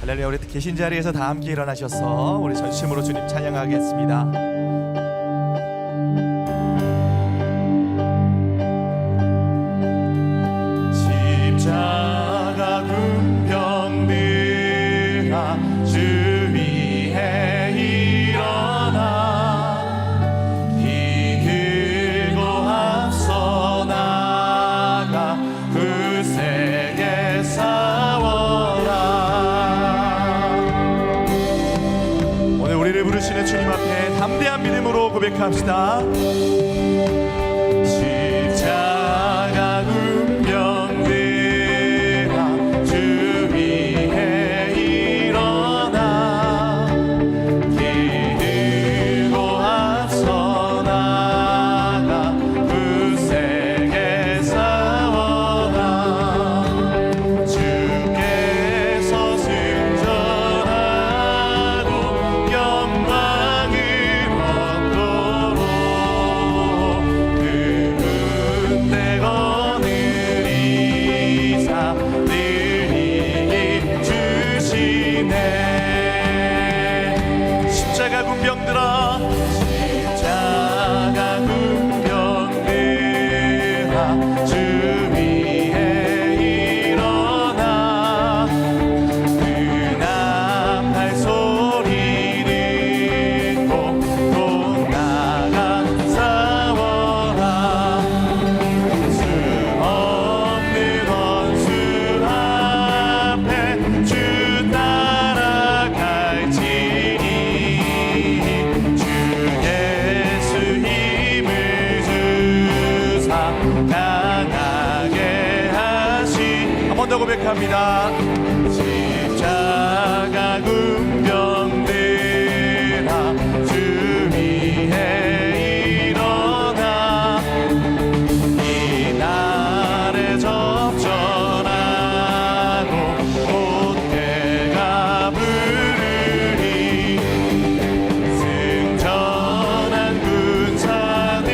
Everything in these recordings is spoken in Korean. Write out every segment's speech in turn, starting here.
할렐루야. 우리 계신 자리에서 다 함께 일어나셔서 우리 전심으로 주님 찬양하겠습니다. 십자가 군병들아 주 위에 일어나 이 들고 앞서 나가 굳세게 싸워라. 오늘 우리를 부르시는 주님 앞에 담대한 믿음으로 고백합시다. 십자가 군병들아 주 위에 일어나 길 들고 앞서 나가 굳세게 싸워라. 주께서 승천하고 영광을 얻도록 그 은혜 거느리사 늘 이기 주시네. 십자가 군병들아 십자가 군병들아 주 위에 일어나 은한 발소리 듣고 또 나가 싸워라. 수 없는 원수 앞에 주 따라갈지니 주 예수 힘을 주사 강하게 하시. 한 번 더 고백합니다. 십자가 군병들아 주 위에 일어나 이 날에 접전하고 못대가 부르리. 승천한 군사들은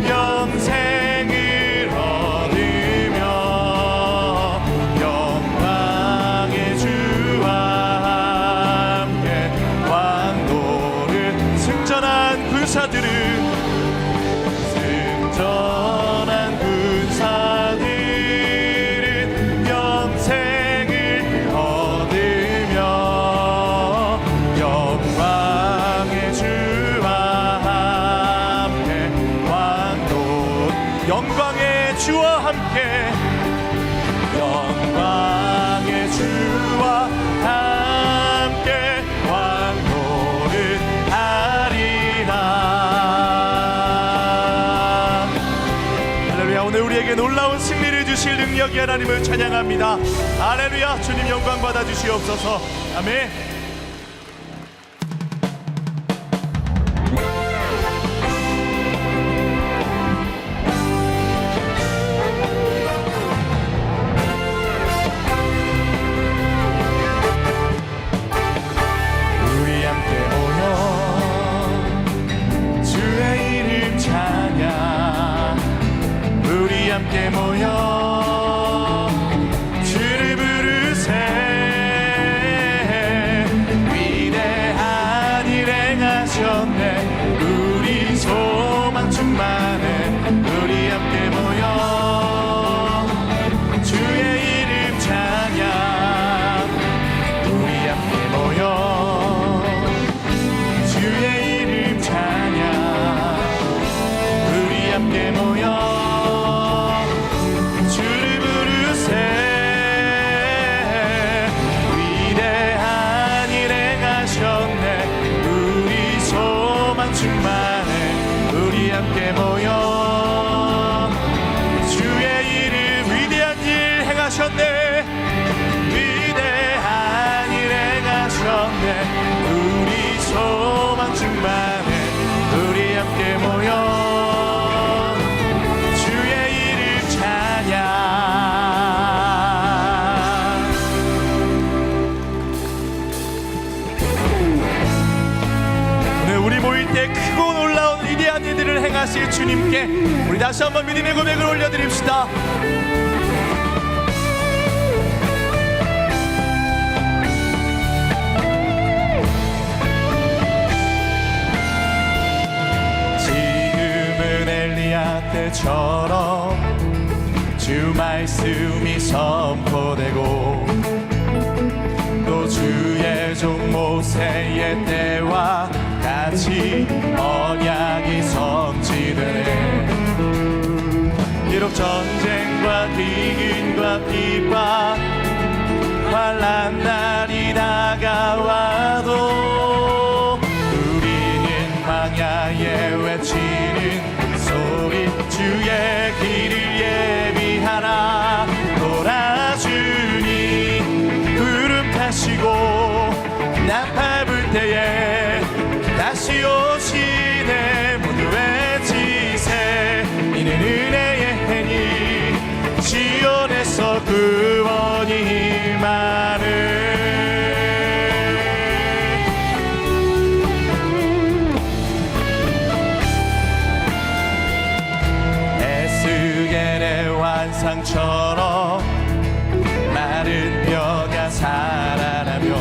영생을 얻으며 영광의 주와 함께 왕도를 승천한 군사들은 승천한 군사들은 영생을 얻으며 영광의 주와 함께 왕도 영광의 주와 함께 영광의 주와 함께 왕도를 하리라. 할렐루야. 오늘 우리에게 놀라운 승리를 주실 능력이 하나님을 찬양합니다. 할렐루야. 주님 영광 받아 주시옵소서. 아멘. 우리 함께 모여 주의 이름 찬양. 우리 함께 모여 주를 부르세. 위대한 일 행하셨네. 우리 소망 충만해. 우리 함께 모여 주의 이름 찬양. 우리 함께 모여 주의 이름 찬양. 우리 함께 모여 주를 부르세. 위대한 일 행하셨네. 우리 소망 충만해. 우리 함께 모여 주의 이름. 위대한 일 행하셨네. 위대한 일 행하셨네. 우리 소망 충만해. 우리 함께 모여 주의 이름 찬양. 오늘 우리 모일 때 크고 놀라운 위대한 일들을 행하실 주님께 우리 다시 한번 믿음의 고백을 올려드립시다. 때처럼 주 말씀이 선포되고 또 주의 종 모세의 때와 같이 언약이 성취되네. 비록 전쟁과 기근과 비방 환난 날이 다가와도 우리는 광야에 외치는 소리 주의 길을 예비하라. 돌아주니 구름 타시고 나팔 불 때에 다시 오시네. 모두 외치세. 이는 은혜의 해니 시온에서 구원이 임하네. 에스겔의 환상처럼 마른 뼈가 살아나며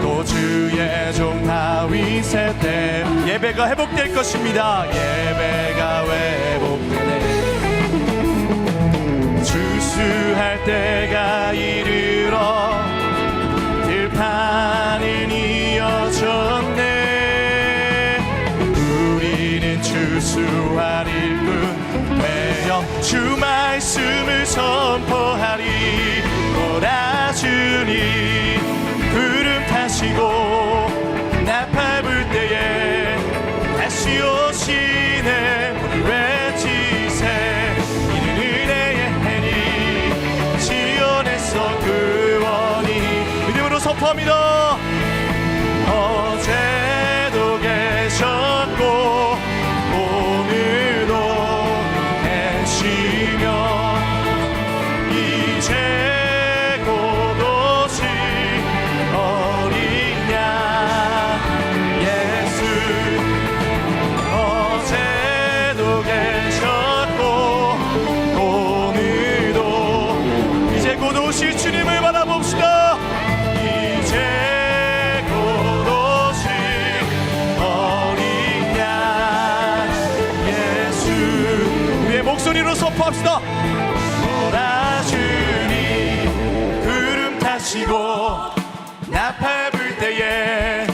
또 주의 종 다윗의 때 예배가 회복될 것입니다. 예배가 회복되네. 주수할 때가 이르러 들판은 이어졌네. 우리는 주수할 일꾼 되어 주 말씀을 선포하리. 돌아주니 구름 타시고 나팔 불 때에 다시 오시네. 우리 외치세. 이는 은혜의 해니 시온에서 구원이. 믿음으로 선포합니다. 어제도 계셨고 오늘도 계시며 이제 곧 오실 어린 양 예수. 어제도 계셨고 오늘도 이제 곧 오실 주님을 바라봅시다. 이제 곧 오실 어린 양 예수. 우리의 목소리로 선포합시다. 돌아주니 구름 타시고 나팔 불 때에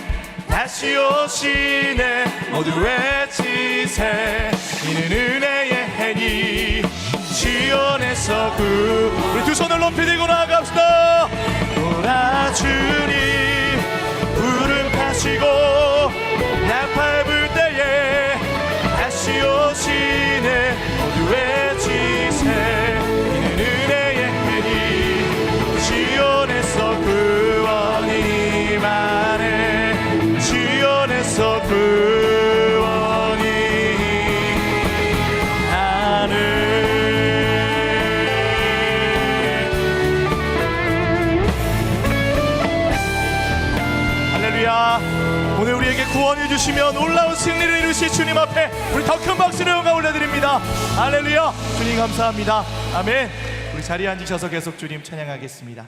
다시 오시네. 모두 외치세. 이는 은혜의 해니 시온에서 우리 두 손을 높이 들고 나아갑시다. 돌아주니 구름 타시고 나팔 불 때에 다시 오시네. 모두 외치세. 이는 은혜의 해니 시온에서 구원이 임하네. 시온에서 구원이 하네. 할렐루야. 오늘 우리에게 구원을 주시며 놀라운 승리를 이루실 주님 앞에 우리 더 큰 박수로 영광 올려드립니다. 할렐루야. 주님 감사합니다. 아멘. 우리 자리에 앉으셔서 계속 주님 찬양하겠습니다.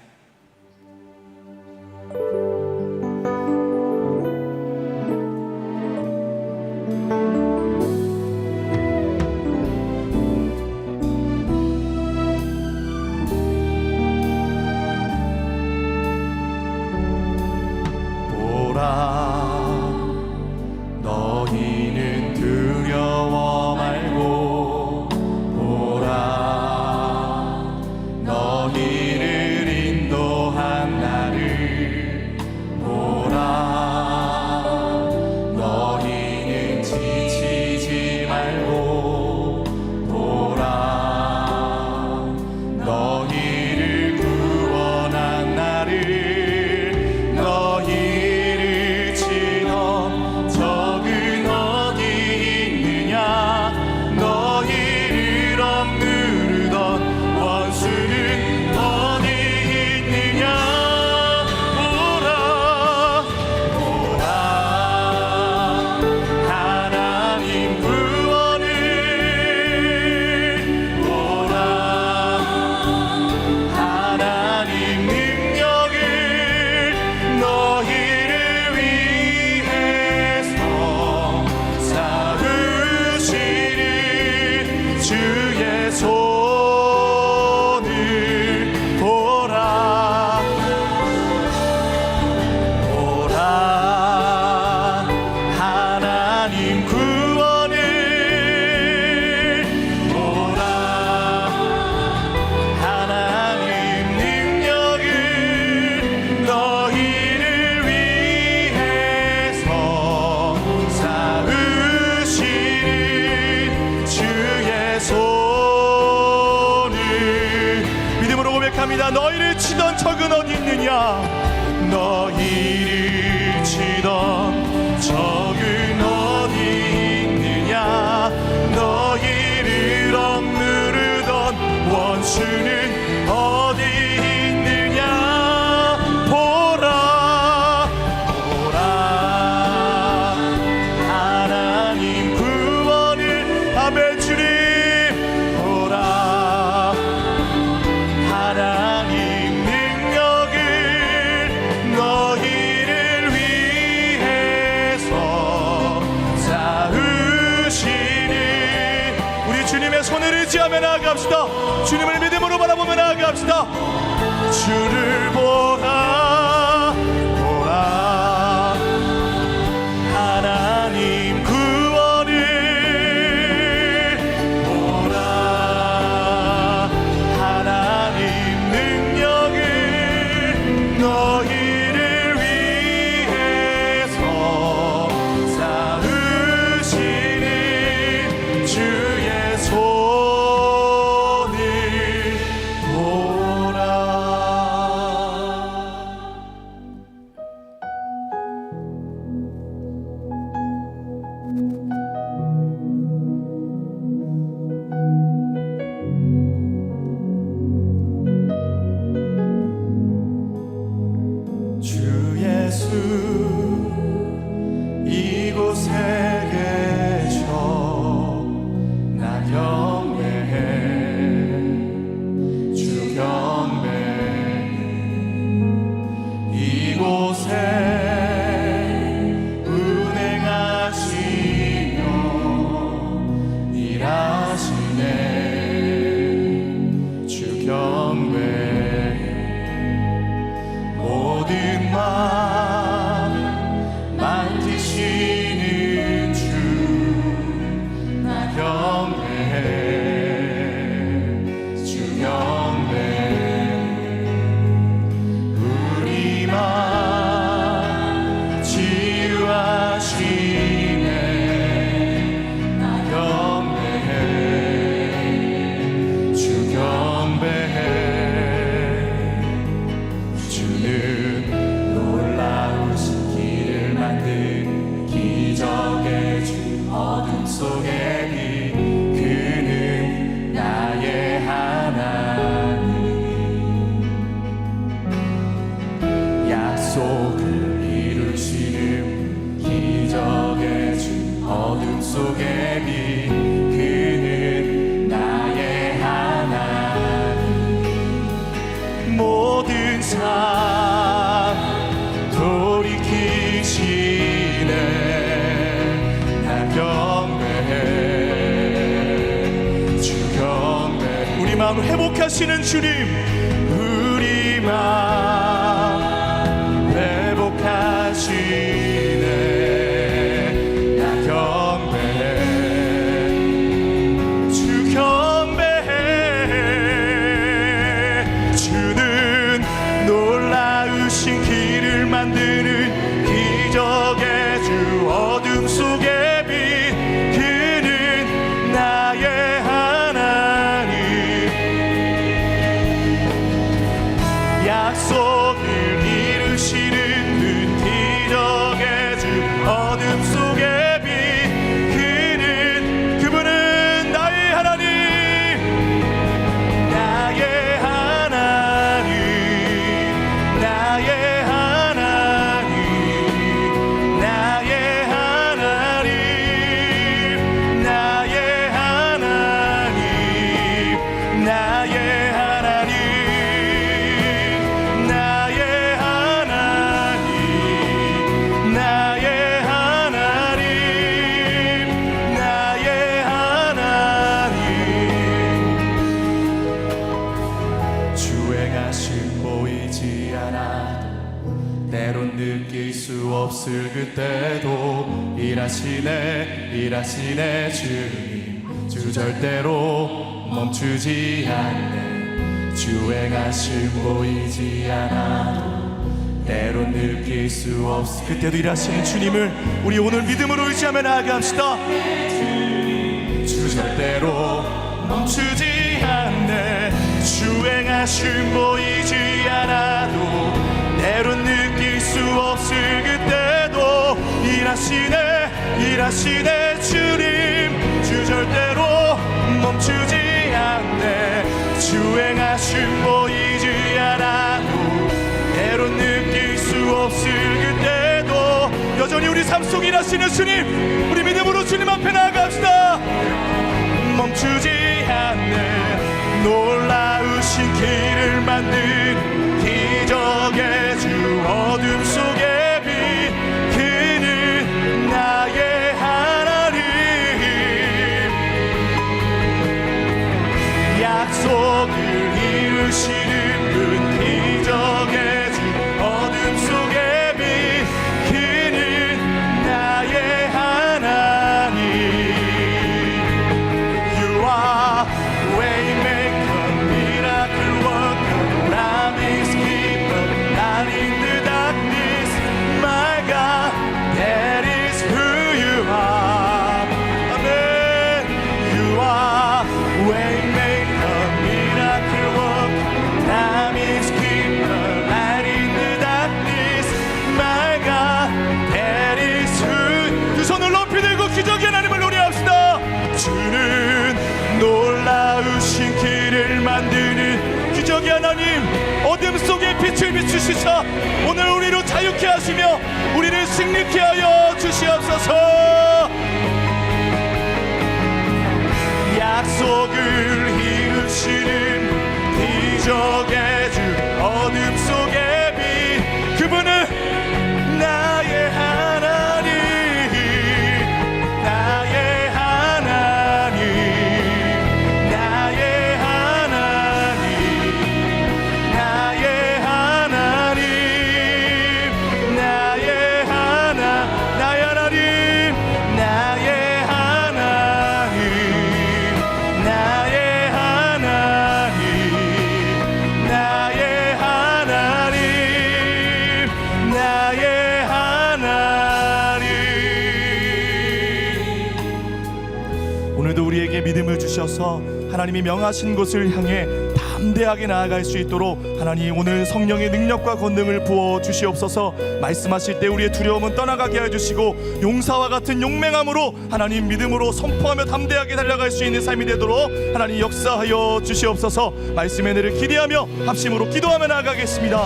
너희는 두려워 말고 보라. 너희를 인도 주의 손을 보라 보라 하나님 구원을 보라 하나님 능력을 너희를 위해서 쌓으시는 주의 손을 믿음으로 고백합니다. 너희를 치던 적은 어디 있느냐 너희를 치던 적은 어디 있느냐 너희를 억누르던 원수는 어디 있느냐 보라 보라 하나님 구원을 아멘 주님 보라 하나님 능력을 너희를 위해서 쌓으시니 우리 주님의 손을 의지하며 나아갑시다. 주님을 믿음으로 바라보며 나아갑시다. 주를 보라 보라 하나님 구원을 보라 하나님 능력을 너희를 위해서 쌓으시는 주의 손을 보라. 주 예수 이곳에 계셔 나 경배해 주 경배해 이곳에 운행하시며 일하시네 주 경배해 모든 맘 만지시는 주 나 경배해 주 경배해 우리 맘 치유하시네 나 경배해 주 경배해 주는 놀라우신 길을 만든 기적의 주 어둠 속의 빛 그는 나의 하나님 약속을 이루시는 기적의 주 어둠 속의 빛 그는 나의 하나님 모든 삶 돌이키시네 나 경배해 주 경배해 우리 마음을 회복하시는 주님 우리 마음 회복하시네 나 경배해 주 경배해 주는 놀라우신 길을 만드는 기적의 주 어둠 속의 빛 그는 나의 하나님 약속 느낄 수 없을 그때도 일하시네 주님. 주 절대로 멈추지 않네. 주 행하심 보이지 않아도 때론 느낄 수 없을 그때도 일하시는 주님을 우리 오늘 믿음으로 의지하며 나아갑시다. 주 절대로 멈추지 않네. 주 행하심 보이지 않아도 때론 느낄 수 없을 그때도 일하시네 주님. 주 절대로 멈추지 않네. 주 행하심 보이지 않아도 때론 느낄 수 없을 그때도 여전히 우리 삶 속 일하시는 주님, 우리 믿음으로 주님 앞에 나아갑시다. 멈추지 않네. 놀라우신 길을 만든 기적의 주 어둠 속의 빛 그는 나의 하나님. 약속을 이루시는 분 기적의 주 어둠 속의 빛 그는 나의 하나님. You are waymaker, miracle worker, promise keeper, light in the darkness. My God, that is who you are. Amen. You are waymaker, miracle worker, promise keeper, light in the darkness. My God, that is who. 두 손을 높이 들고 기적의 하나님을 노래합시다. 주는 놀라우신 길을 만드는 기적의 하나님, 어둠 속에 빛을 비추시사 오늘 우리로 자유케 하시며 우리를 승리케 하여 주시옵소서. 약속을 이루시는 기적의 주 어둠 속의 빛 그분은 나의 하나님. 나의 하나님. 나의 하나님. 나의 하나님. 나의 하나님. 나의 하나님. 나의 하나님. 나의 하나님. 나의 하나님. 나의 하나님. 오늘도 우리에게 믿음을 주셔서 하나님이 명하신 곳을 향해 담대하게 나아갈 수 있도록 하나님 오늘 성령의 능력과 권능을 부어 주시옵소서. 말씀하실 때 우리의 두려움은 떠나가게 해주시고 용사와 같은 용맹함으로 하나님 믿음으로 선포하며 담대하게 달려갈 수 있는 삶이 되도록 하나님 역사하여 주시옵소서. 말씀의 은혜를 기대하며 합심으로 기도하며 나아가겠습니다.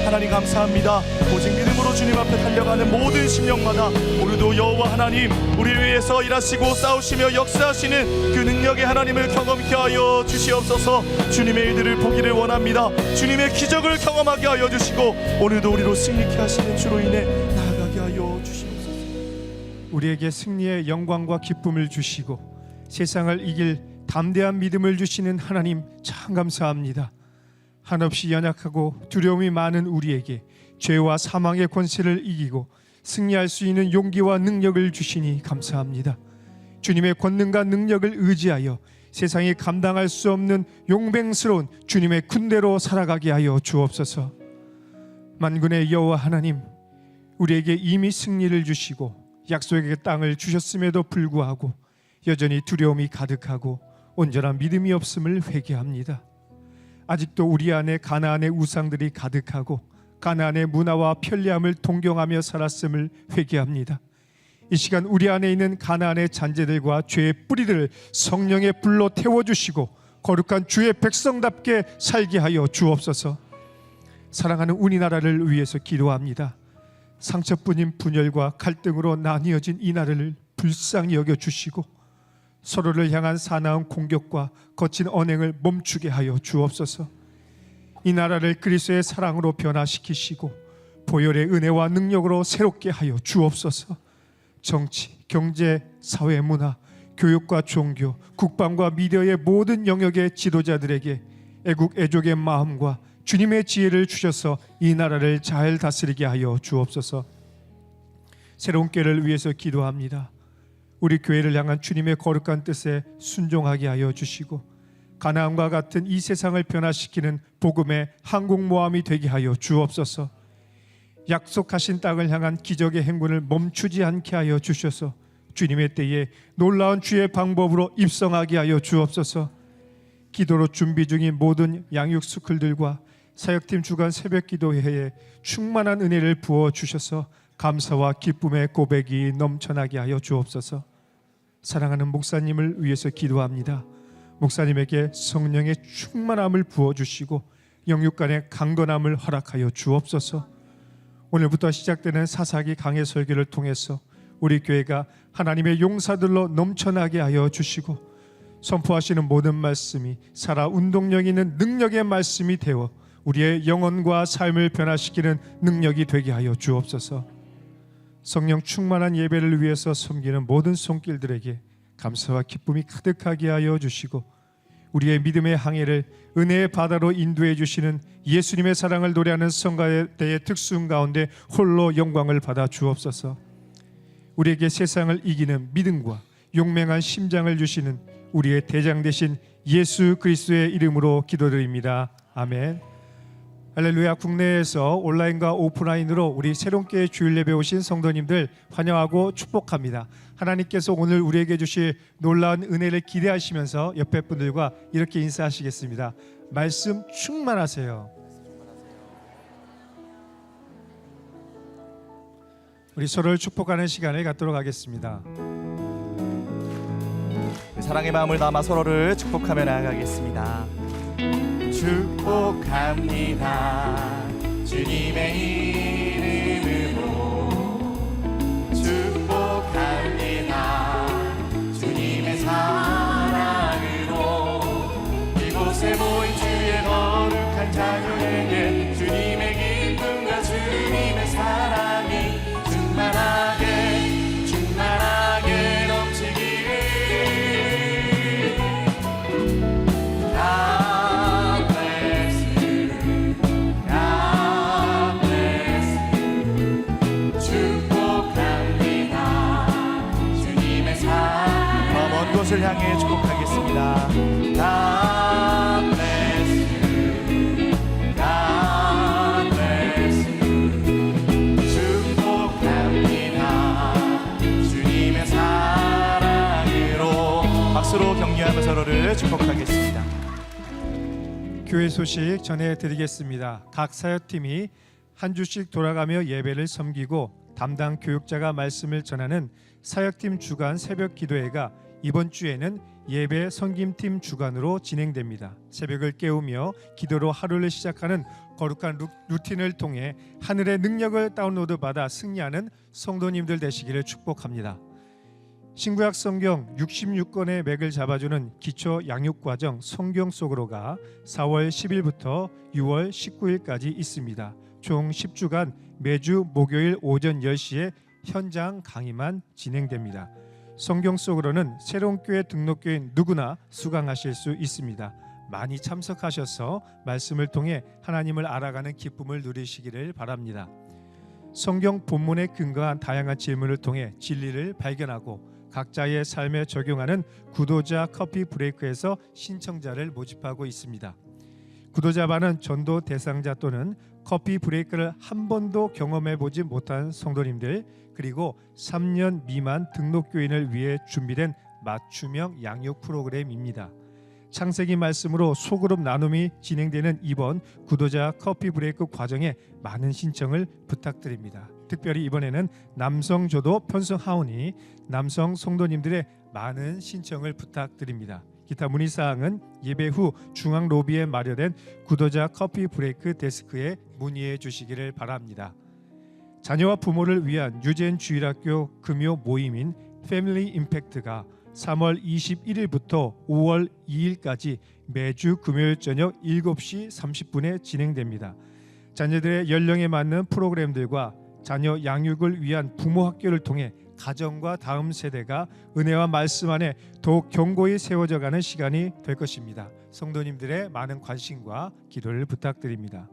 하나님 감사합니다. 오직 믿음으로 주님 앞에 달려가는 모든 심령마다 오늘도 여호와 하나님 우리를 위해서 일하시고 싸우시며 역사하시는 그 능력의 하나님을 경험케 하여 주시옵소서. 주님의 일들을 보기를 원합니다. 주님의 기적을 경험하게 하여 주시고 오늘도 우리로 승리케 하시는 주로 인해 나아가게 하여 주시옵소서. 우리에게 승리의 영광과 기쁨을 주시고 세상을 이길 담대한 믿음을 주시는 하나님 참 감사합니다. 한없이 연약하고 두려움이 많은 우리에게 죄와 사망의 권세를 이기고 승리할 수 있는 용기와 능력을 주시니 감사합니다. 주님의 권능과 능력을 의지하여 세상이 감당할 수 없는 용맹스러운 주님의 군대로 살아가게 하여 주옵소서. 만군의 여호와 하나님, 우리에게 이미 승리를 주시고 약속의 땅을 주셨음에도 불구하고 여전히 두려움이 가득하고 온전한 믿음이 없음을 회개합니다. 아직도 우리 안에 가나안의 우상들이 가득하고 가나안의 문화와 편리함을 동경하며 살았음을 회개합니다. 이 시간 우리 안에 있는 가나안의 잔재들과 죄의 뿌리들을 성령의 불로 태워주시고 거룩한 주의 백성답게 살게 하여 주옵소서. 사랑하는 우리나라를 위해서 기도합니다. 상처뿐인 분열과 갈등으로 나뉘어진 이 나라를 불쌍히 여겨주시고 서로를 향한 사나운 공격과 거친 언행을 멈추게 하여 주옵소서. 이 나라를 그리스도의 사랑으로 변화시키시고 보혈의 은혜와 능력으로 새롭게 하여 주옵소서. 정치, 경제, 사회, 문화, 교육과 종교, 국방과 미디어의 모든 영역의 지도자들에게 애국 애족의 마음과 주님의 지혜를 주셔서 이 나라를 잘 다스리게 하여 주옵소서. 새로운 교회를 위해서 기도합니다. 우리 교회를 향한 주님의 거룩한 뜻에 순종하게 하여 주시고 가나안과 같은 이 세상을 변화시키는 복음의 항공모함이 되게 하여 주옵소서. 약속하신 땅을 향한 기적의 행군을 멈추지 않게 하여 주셔서 주님의 때에 놀라운 주의 방법으로 입성하게 하여 주옵소서. 기도로 준비 중인 모든 양육 스쿨들과 사역팀 주간 새벽 기도회에 충만한 은혜를 부어 주셔서 감사와 기쁨의 고백이 넘쳐나게 하여 주옵소서. 사랑하는 목사님을 위해서 기도합니다. 목사님에게 성령의 충만함을 부어 주시고 영육간의 강건함을 허락하여 주옵소서. 오늘부터 시작되는 사사기 강해 설교를 통해서 우리 교회가 하나님의 용사들로 넘쳐나게 하여 주시고 선포하시는 모든 말씀이 살아 운동력 있는 능력의 말씀이 되어 우리의 영혼과 삶을 변화시키는 능력이 되게 하여 주옵소서. 성령 충만한 예배를 위해서 섬기는 모든 손길들에게 감사와 기쁨이 가득하게 하여 주시고 우리의 믿음의 항해를 은혜의 바다로 인도해 주시는 예수님의 사랑을 노래하는 성가대의 특수음 가운데 홀로 영광을 받아 주옵소서. 우리에게 세상을 이기는 믿음과 용맹한 심장을 주시는 우리의 대장 되신 예수 그리스도의 이름으로 기도드립니다. 아멘. 할렐루야. 국내에서 온라인과 오프라인으로 우리 새롭게 주일 예배 오신 성도님들 환영하고 축복합니다. 하나님께서 오늘 우리에게 주실 놀라운 은혜를 기대하시면서 옆에 분들과 이렇게 인사하시겠습니다. 말씀 충만하세요. 우리 서로를 축복하는 시간을 갖도록 하겠습니다. 사랑의 마음을 담아 서로를 축복하며 나아가겠습니다. 축복합니다. 주님의 이름으로 축복합니다. 주님의 사랑으로 이곳에 모인 주의 거룩한 자녀에게 주님의 기쁨과 주님의 사랑이 충만하게 충만하게 넘치기를. 것을 향해 축복하겠습니다. God bless you, God bless you. 축복합니다. 주님의 사랑으로. 박수로 격려하며 서로를 축복하겠습니다. 교회 소식 전해드리겠습니다. 각 사역팀이 한 주씩 돌아가며 예배를 섬기고 담당 교육자가 말씀을 전하는 사역팀 주간 새벽 기도회가 이번 주에는 예배 섬김팀 주간으로 진행됩니다. 새벽을 깨우며 기도로 하루를 시작하는 거룩한 루틴을 통해 하늘의 능력을 다운로드 받아 승리하는 성도님들 되시기를 축복합니다. 신구약 성경 66권의 맥을 잡아주는 기초 양육과정 성경 속으로가 4월 10일부터 6월 19일까지 있습니다. 총 10주간 매주 목요일 오전 10시에 현장 강의만 진행됩니다. 성경 속으로는 새로운 교회 등록교인 누구나 수강하실 수 있습니다. 많이 참석하셔서 말씀을 통해 하나님을 알아가는 기쁨을 누리시기를 바랍니다. 성경 본문에 근거한 다양한 질문을 통해 진리를 발견하고 각자의 삶에 적용하는 구도자 커피 브레이크에서 신청자를 모집하고 있습니다. 구도자반은 전도 대상자 또는 커피 브레이크를 한 번도 경험해보지 못한 성도님들, 그리고 3년 미만 등록교인을 위해 준비된 맞춤형 양육 프로그램입니다. 창세기 말씀으로 소그룹 나눔이 진행되는 이번 구도자 커피 브레이크 과정에 많은 신청을 부탁드립니다. 특별히 이번에는 남성 조도 편성하오니 남성 성도님들의 많은 신청을 부탁드립니다. 기타 문의사항은 예배 후 중앙 로비에 마련된 구도자 커피 브레이크 데스크에 문의해 주시기를 바랍니다. 자녀와 부모를 위한 유젠 주일학교 금요 모임인 패밀리 임팩트가 3월 21일부터 5월 2일까지 매주 금요일 저녁 7시 30분에 진행됩니다. 자녀들의 연령에 맞는 프로그램들과 자녀 양육을 위한 부모 학교를 통해 가정과 다음 세대가 은혜와 말씀 안에 더욱 견고히 세워져 가는 시간이 될 것입니다. 성도님들의 많은 관심과 기도를 부탁드립니다.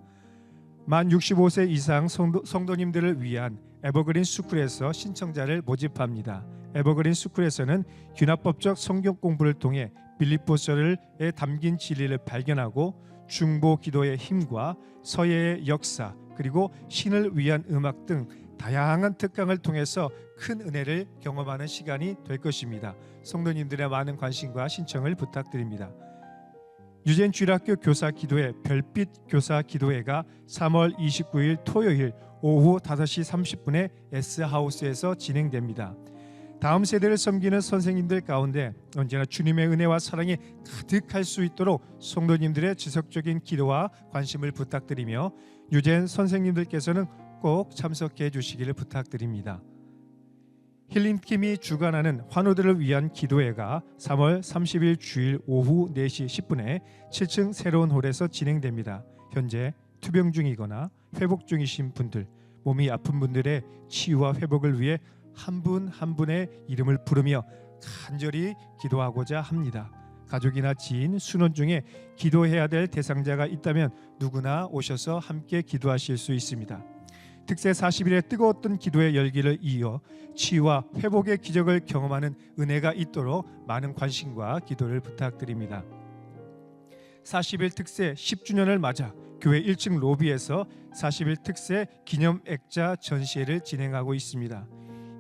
만 65세 이상 성도님들을 위한 에버그린 스쿨에서 신청자를 모집합니다. 에버그린 스쿨에서는 귀납법적 성경 공부를 통해 빌립보서에 담긴 진리를 발견하고 중보 기도의 힘과 서예의 역사 그리고 신을 위한 음악 등 다양한 특강을 통해서 큰 은혜를 경험하는 시간이 될 것입니다. 성도님들의 많은 관심과 신청을 부탁드립니다. 유젠 주일학교 교사 기도회 별빛 교사 기도회가 3월 29일 토요일 오후 5시 30분에 S하우스에서 진행됩니다. 다음 세대를 섬기는 선생님들 가운데 언제나 주님의 은혜와 사랑이 가득할 수 있도록 성도님들의 지속적인 기도와 관심을 부탁드리며 유젠 선생님들께서는 꼭 참석해 주시기를 부탁드립니다. 힐링팀이 주관하는 환우들을 위한 기도회가 3월 30일 주일 오후 4시 10분에 7층 새로운 홀에서 진행됩니다. 현재 투병 중이거나 회복 중이신 분들, 몸이 아픈 분들의 치유와 회복을 위해 한 분 한 분의 이름을 부르며 간절히 기도하고자 합니다. 가족이나 지인, 순원 중에 기도해야 될 대상자가 있다면 누구나 오셔서 함께 기도하실 수 있습니다. 특세 40일의 뜨거웠던 기도의 열기를 이어 치유와 회복의 기적을 경험하는 은혜가 있도록 많은 관심과 기도를 부탁드립니다. 40일 특세 10주년을 맞아 교회 1층 로비에서 40일 특세 기념 액자 전시회를 진행하고 있습니다.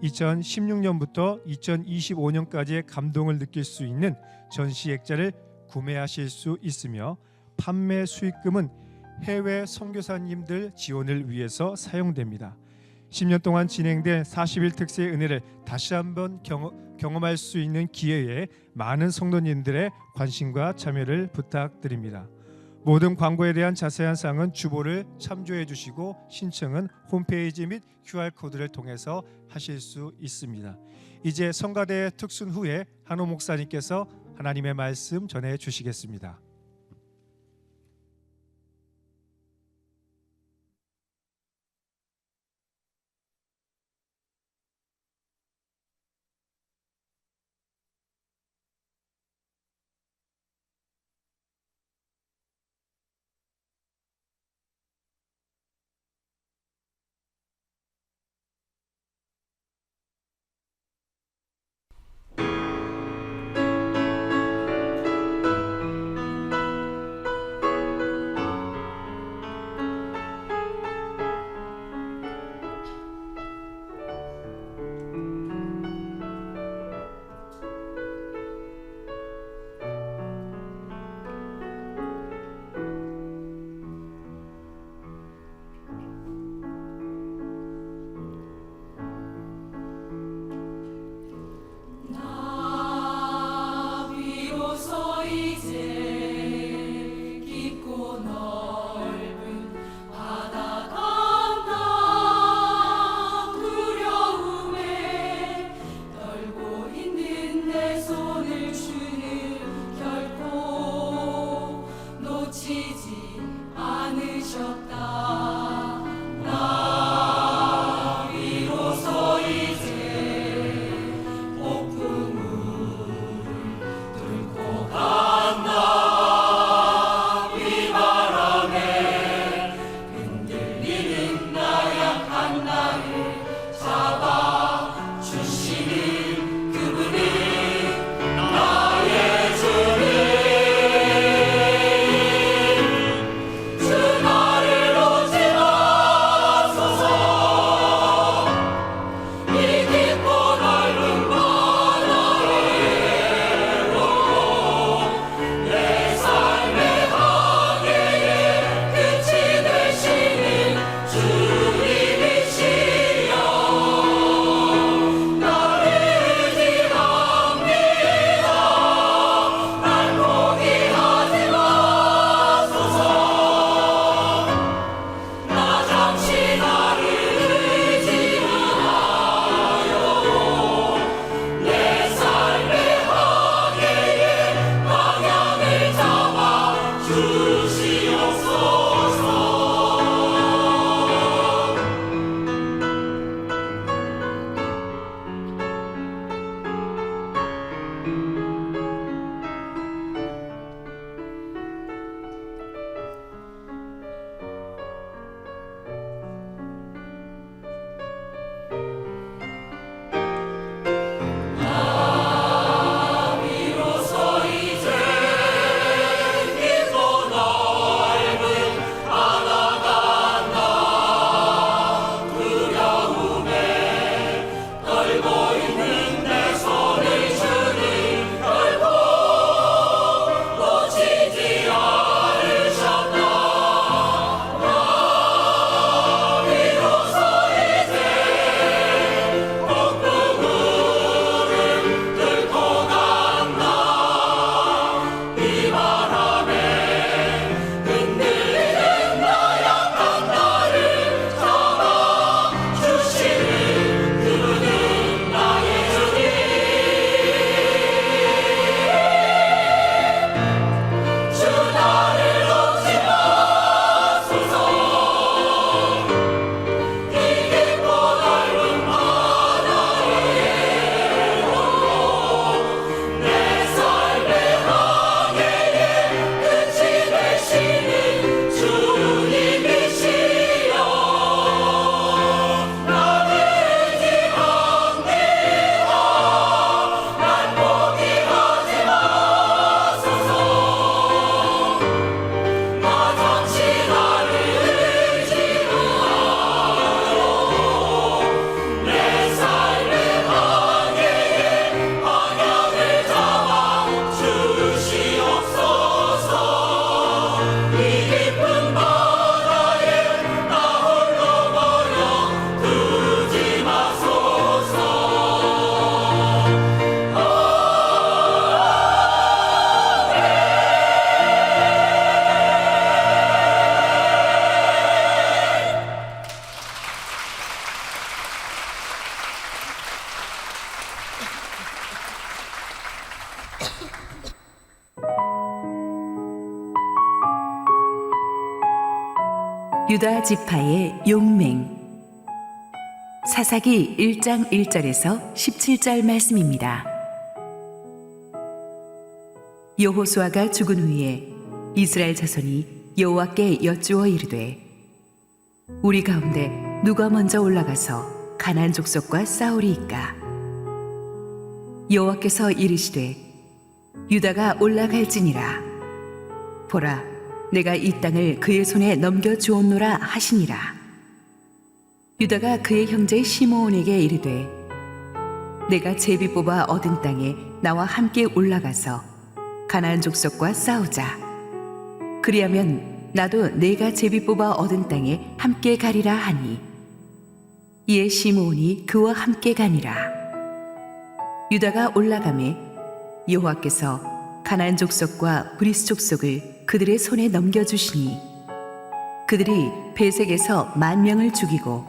2016년부터 2025년까지의 감동을 느낄 수 있는 전시 액자를 구매하실 수 있으며 판매 수익금은 해외 선교사님들 지원을 위해서 사용됩니다. 10년 동안 진행된 40일 특세의 은혜를 다시 한번 경험할 수 있는 기회에 많은 성도님들의 관심과 참여를 부탁드립니다. 모든 광고에 대한 자세한 사항은 주보를 참조해 주시고 신청은 홈페이지 및 QR코드를 통해서 하실 수 있습니다. 이제 성가대 특순 후에 한호 목사님께서 하나님의 말씀 전해 주시겠습니다. 유다 지파의 용맹. 사사기 1장 1절에서 17절 말씀입니다. 여호수아가 죽은 후에 이스라엘 자손이 여호와께 여쭈어 이르되 우리 가운데 누가 먼저 올라가서 가나안 족속과 싸우리이까? 여호와께서 이르시되 유다가 올라갈지니라. 보라, 내가 이 땅을 그의 손에 넘겨 주었노라 하시니라. 유다가 그의 형제 시므온에게 이르되 내가 제비 뽑아 얻은 땅에 나와 함께 올라가서 가나안 족속과 싸우자. 그리하면 나도 내가 제비 뽑아 얻은 땅에 함께 가리라 하니 이에 시므온이 그와 함께 가니라. 유다가 올라가매 여호와께서 가나안 족속과 브리스 족속을 그들의 손에 넘겨주시니 그들이 베색에서 10,000명을 죽이고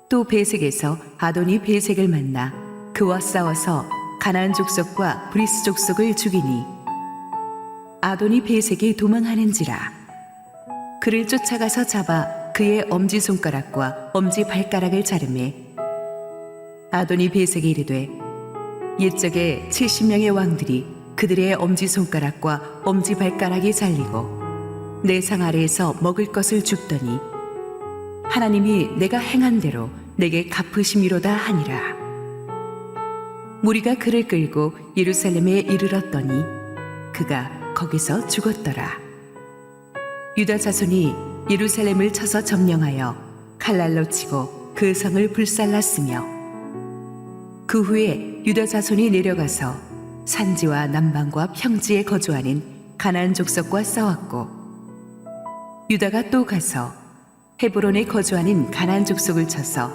또 베색에서 아도니 베색을 만나 그와 싸워서 가나안 족속과 브리스 족속을 죽이니 아도니 베색이 도망하는지라. 그를 쫓아가서 잡아 그의 엄지손가락과 엄지발가락을 자르매 아도니 베색이 이르되 옛적에 70명의 왕들이 그들의 엄지손가락과 엄지발가락이 잘리고 내 상 아래에서 먹을 것을 줍더니 하나님이 내가 행한 대로 내게 갚으심이로다 하니라. 무리가 그를 끌고 예루살렘에 이르렀더니 그가 거기서 죽었더라. 유다 자손이 예루살렘을 쳐서 점령하여 칼날로 치고 그 성을 불살랐으며 그 후에 유다 자손이 내려가서 산지와 남방과 평지에 거주하는 가나안 족속과 싸웠고 유다가 또 가서 헤브론에 거주하는 가나안 족속을 쳐서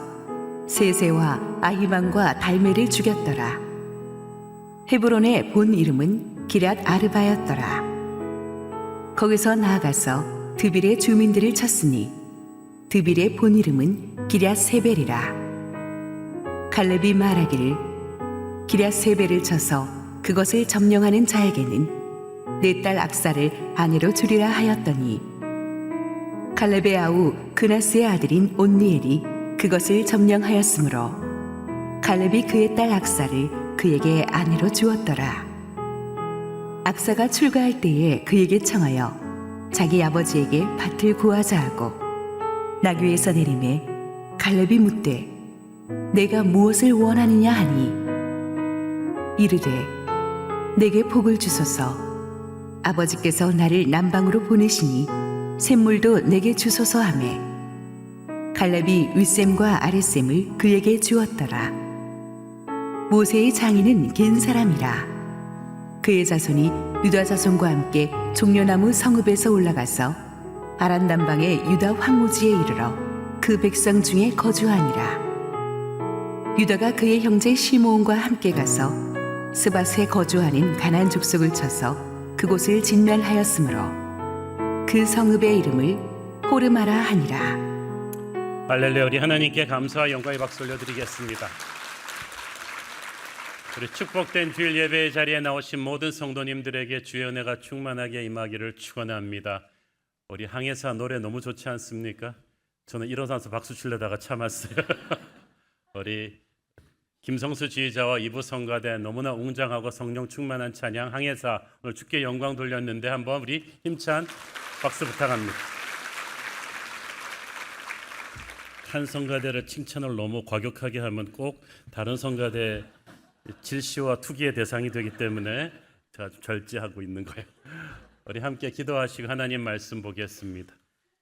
세세와 아히만과 달메를 죽였더라. 헤브론의 본 이름은 기럇 아르바였더라. 거기서 나아가서 드빌의 주민들을 쳤으니 드빌의 본 이름은 기럇 세벨이라. 갈렙이 말하기를 기럇 세벨을 쳐서 그것을 점령하는 자에게는 내 딸 압사를 아내로 주리라 하였더니 갈렙의 아우 그나스의 아들인 온니엘이 그것을 점령하였으므로 갈렙이 그의 딸 압사를 그에게 아내로 주었더라. 압사가 출가할 때에 그에게 청하여 자기 아버지에게 밭을 구하자 하고 나귀에서 내리매 갈렙이 묻되 내가 무엇을 원하느냐 하니 이르되 내게 복을 주소서. 아버지께서 나를 남방으로 보내시니 샘물도 내게 주소서 하매 갈렙이 윗샘과 아랫샘을 그에게 주었더라. 모세의 장인은 겐 사람이라. 그의 자손이 유다 자손과 함께 종려나무 성읍에서 올라가서 아란 남방의 유다 황무지에 이르러 그 백성 중에 거주하니라. 유다가 그의 형제 시므온과 함께 가서 스밧에 거주하는 가나안 족속을 쳐서 그곳을 진멸하였으므로 그 성읍의 이름을 호르마라 하니라. 할렐루야. 우리 하나님께 감사와 영광의 박수 올려드리겠습니다. 우리 축복된 주일 예배의 자리에 나오신 모든 성도님들에게 주의 은혜가 충만하게 임하기를 축원합니다. 우리 항해사 노래 너무 좋지 않습니까? 저는 일어나서 박수 치려다가 참았어요. 우리 김성수 지휘자와 이부 성가대 너무나 웅장하고 성령 충만한 찬양 항해사 오늘 주께 영광 돌렸는데 한번 우리 힘찬 박수 부탁합니다. 한 성가대를 칭찬을 너무 과격하게 하면 꼭 다른 성가대 질시와 투기의 대상이 되기 때문에 제가 좀 절제하고 있는 거예요. 우리 함께 기도하시고 하나님 말씀 보겠습니다.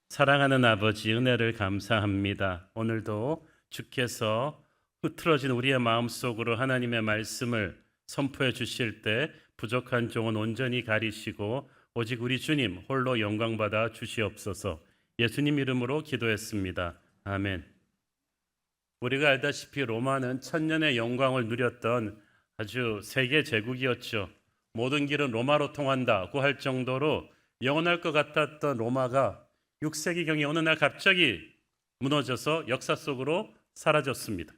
사랑하는 아버지 은혜를 감사합니다. 오늘도 주께서 흐트러진 우리의 마음속으로 하나님의 말씀을 선포해 주실 때 부족한 종은 온전히 가리시고 오직 우리 주님 홀로 영광받아 주시옵소서. 예수님 이름으로 기도했습니다. 아멘. 우리가 알다시피 로마는 천년의 영광을 누렸던 아주 세계 제국이었죠. 모든 길은 로마로 통한다고 할 정도로 영원할 것 같았던 로마가 6세기경에 어느 날 갑자기 무너져서 역사 속으로 사라졌습니다.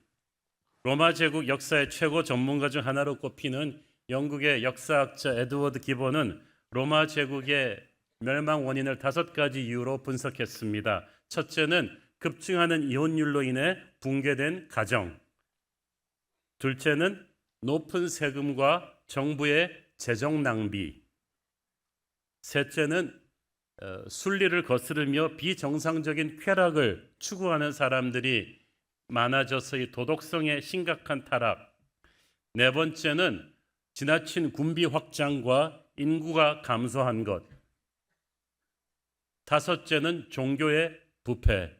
로마 제국 역사의 최고 전문가 중 하나로 꼽히는 영국의 역사학자 에드워드 기본은 로마 제국의 멸망 원인을 5가지 이유로 분석했습니다. 첫째는 급증하는 이혼율로 인해 붕괴된 가정. 둘째는 높은 세금과 정부의 재정 낭비. 셋째는 순리를 거스르며 비정상적인 쾌락을 추구하는 사람들이 많아져서 이 도덕성의 심각한 타락. 네 번째는 지나친 군비 확장과 인구가 감소한 것. 다섯째는 종교의 부패.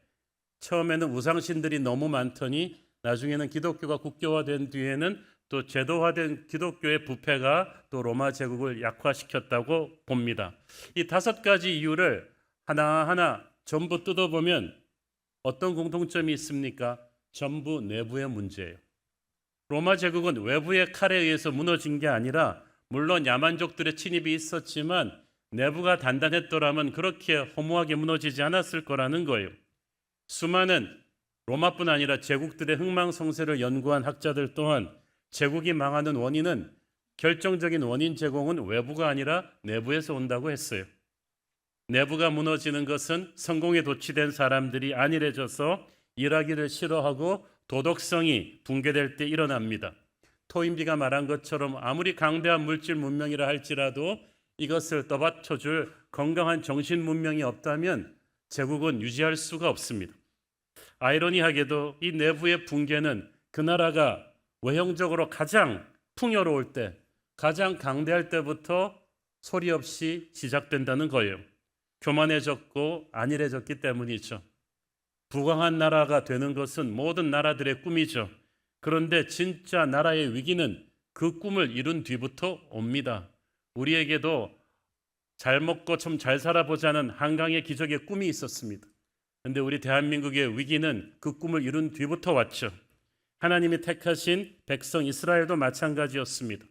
처음에는 우상신들이 너무 많더니 나중에는 기독교가 국교화된 뒤에는 또 제도화된 기독교의 부패가 또 로마 제국을 약화시켰다고 봅니다. 이 5가지 이유를 하나하나 전부 뜯어보면 어떤 공통점이 있습니까? 전부 내부의 문제예요. 로마 제국은 외부의 칼에 의해서 무너진 게 아니라 물론 야만족들의 침입이 있었지만 내부가 단단했더라면 그렇게 허무하게 무너지지 않았을 거라는 거예요. 수많은 로마뿐 아니라 제국들의 흥망성쇠를 연구한 학자들 또한 제국이 망하는 원인은 결정적인 원인 제공은 외부가 아니라 내부에서 온다고 했어요. 내부가 무너지는 것은 성공에 도취된 사람들이 안일해져서 일하기를 싫어하고 도덕성이 붕괴될 때 일어납니다. 토인비가 말한 것처럼 아무리 강대한 물질 문명이라 할지라도 이것을 떠받쳐줄 건강한 정신 문명이 없다면 제국은 유지할 수가 없습니다. 아이러니하게도 이 내부의 붕괴는 그 나라가 외형적으로 가장 풍요로울 때, 가장 강대할 때부터 소리 없이 시작된다는 거예요. 교만해졌고 안일해졌기 때문이죠. 부강한 나라가 되는 것은 모든 나라들의 꿈이죠. 그런데 진짜 나라의 위기는 그 꿈을 이룬 뒤부터 옵니다. 우리에게도 잘 먹고 좀 잘 살아보자는 한강의 기적의 꿈이 있었습니다. 그런데 우리 대한민국의 위기는 그 꿈을 이룬 뒤부터 왔죠. 하나님이 택하신 백성 이스라엘도 마찬가지였습니다.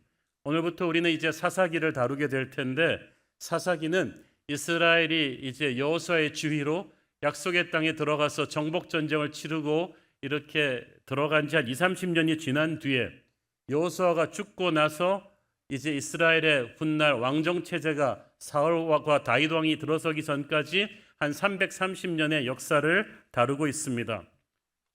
오늘부터 우리는 이제 사사기를 다루게 될 텐데 사사기는 이스라엘이 이제 여호수아의 지휘로 약속의 땅에 들어가서 정복 전쟁을 치르고 이렇게 들어간 지 한 20-30년이 지난 뒤에 여호수아가 죽고 나서 이제 이스라엘의 훗날 왕정 체제가 사울과 다윗 왕이 들어서기 전까지 한 330년의 역사를 다루고 있습니다.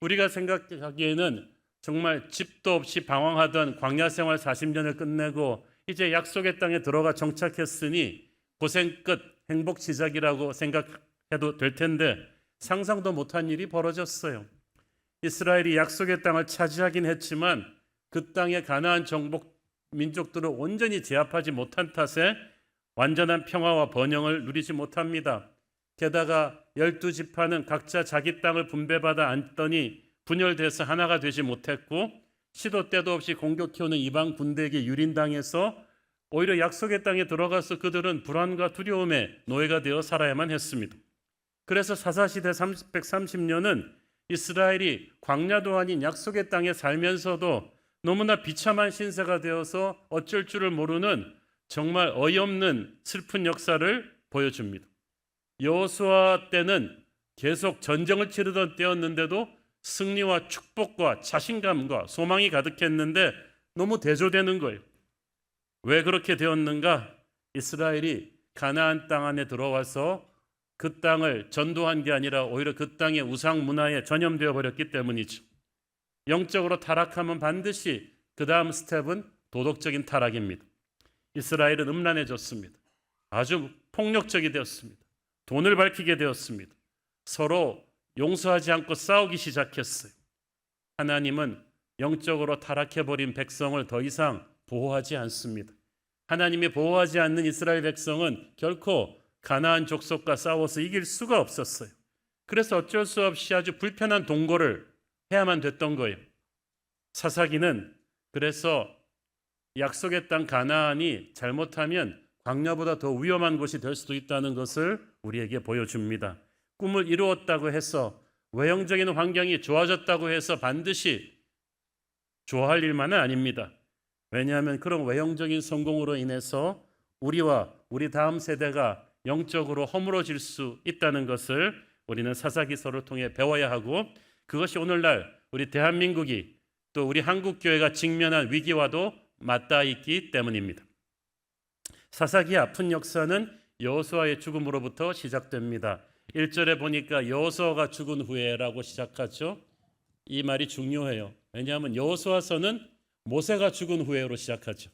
우리가 생각하기에는 정말 집도 없이 방황하던 광야 생활 40년을 끝내고 이제 약속의 땅에 들어가 정착했으니 고생 끝 행복 시작이라고 생각해도 될 텐데 상상도 못한 일이 벌어졌어요. 이스라엘이 약속의 땅을 차지하긴 했지만 그 땅의 가나안 정복 민족들을 온전히 제압하지 못한 탓에 완전한 평화와 번영을 누리지 못합니다. 게다가 12지파는 각자 자기 땅을 분배받아 앉더니 분열돼서 하나가 되지 못했고 시도 때도 없이 공격해오는 이방 군대에게 유린당해서 오히려 약속의 땅에 들어가서 그들은 불안과 두려움의 노예가 되어 살아야만 했습니다. 그래서 사사시대 330년은 이스라엘이 광야도 아닌 약속의 땅에 살면서도 너무나 비참한 신세가 되어서 어쩔 줄을 모르는 정말 어이없는 슬픈 역사를 보여줍니다. 여호수아 때는 계속 전쟁을 치르던 때였는데도 승리와 축복과 자신감과 소망이 가득했는데 너무 대조되는 거예요. 왜 그렇게 되었는가? 이스라엘이 가나안 땅 안에 들어와서 그 땅을 전도한 게 아니라 오히려 그 땅의 우상 문화에 전염되어 버렸기 때문이죠. 영적으로 타락하면 반드시 그 다음 스텝은 도덕적인 타락입니다. 이스라엘은 음란해졌습니다. 아주 폭력적이 되었습니다. 돈을 밝히게 되었습니다. 서로 용서하지 않고 싸우기 시작했어요. 하나님은 영적으로 타락해버린 백성을 더 이상 보호하지 않습니다. 하나님이 보호하지 않는 이스라엘 백성은 결코 가나안 족속과 싸워서 이길 수가 없었어요. 그래서 어쩔 수 없이 아주 불편한 동거를 해야만 됐던 거예요. 사사기는 그래서 약속의 땅 가나안이 잘못하면 광야보다 더 위험한 곳이 될 수도 있다는 것을 우리에게 보여줍니다. 꿈을 이루었다고 해서 외형적인 환경이 좋아졌다고 해서 반드시 좋아할 일만은 아닙니다. 왜냐하면 그런 외형적인 성공으로 인해서 우리와 우리 다음 세대가 영적으로 허물어질 수 있다는 것을 우리는 사사기서를 통해 배워야 하고 그것이 오늘날 우리 대한민국이 또 우리 한국교회가 직면한 위기와도 맞닿아 있기 때문입니다. 사사기의 아픈 역사는 여호수아의 죽음으로부터 시작됩니다. 1절에 보니까 여호수아가 죽은 후에라고 시작하죠. 이 말이 중요해요. 왜냐하면 여호수아서는 모세가 죽은 후에로 시작하죠.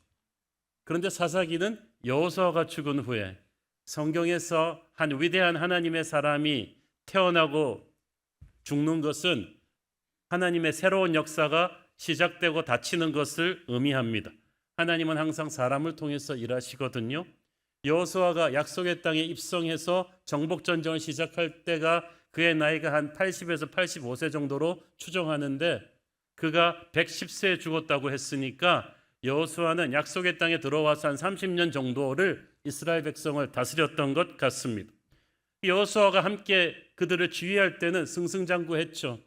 그런데 사사기는 여호수아가 죽은 후에, 성경에서 한 위대한 하나님의 사람이 태어나고 죽는 것은 하나님의 새로운 역사가 시작되고 닫히는 것을 의미합니다. 하나님은 항상 사람을 통해서 일하시거든요. 여호수아가 약속의 땅에 입성해서 정복 전쟁을 시작할 때가 그의 나이가 한 80에서 85세 정도로 추정하는데, 그가 110세에 죽었다고 했으니까 여호수아는 약속의 땅에 들어와서 한 30년 정도를 이스라엘 백성을 다스렸던 것 같습니다. 여호수아가 함께 그들을 지휘할 때는 승승장구했죠.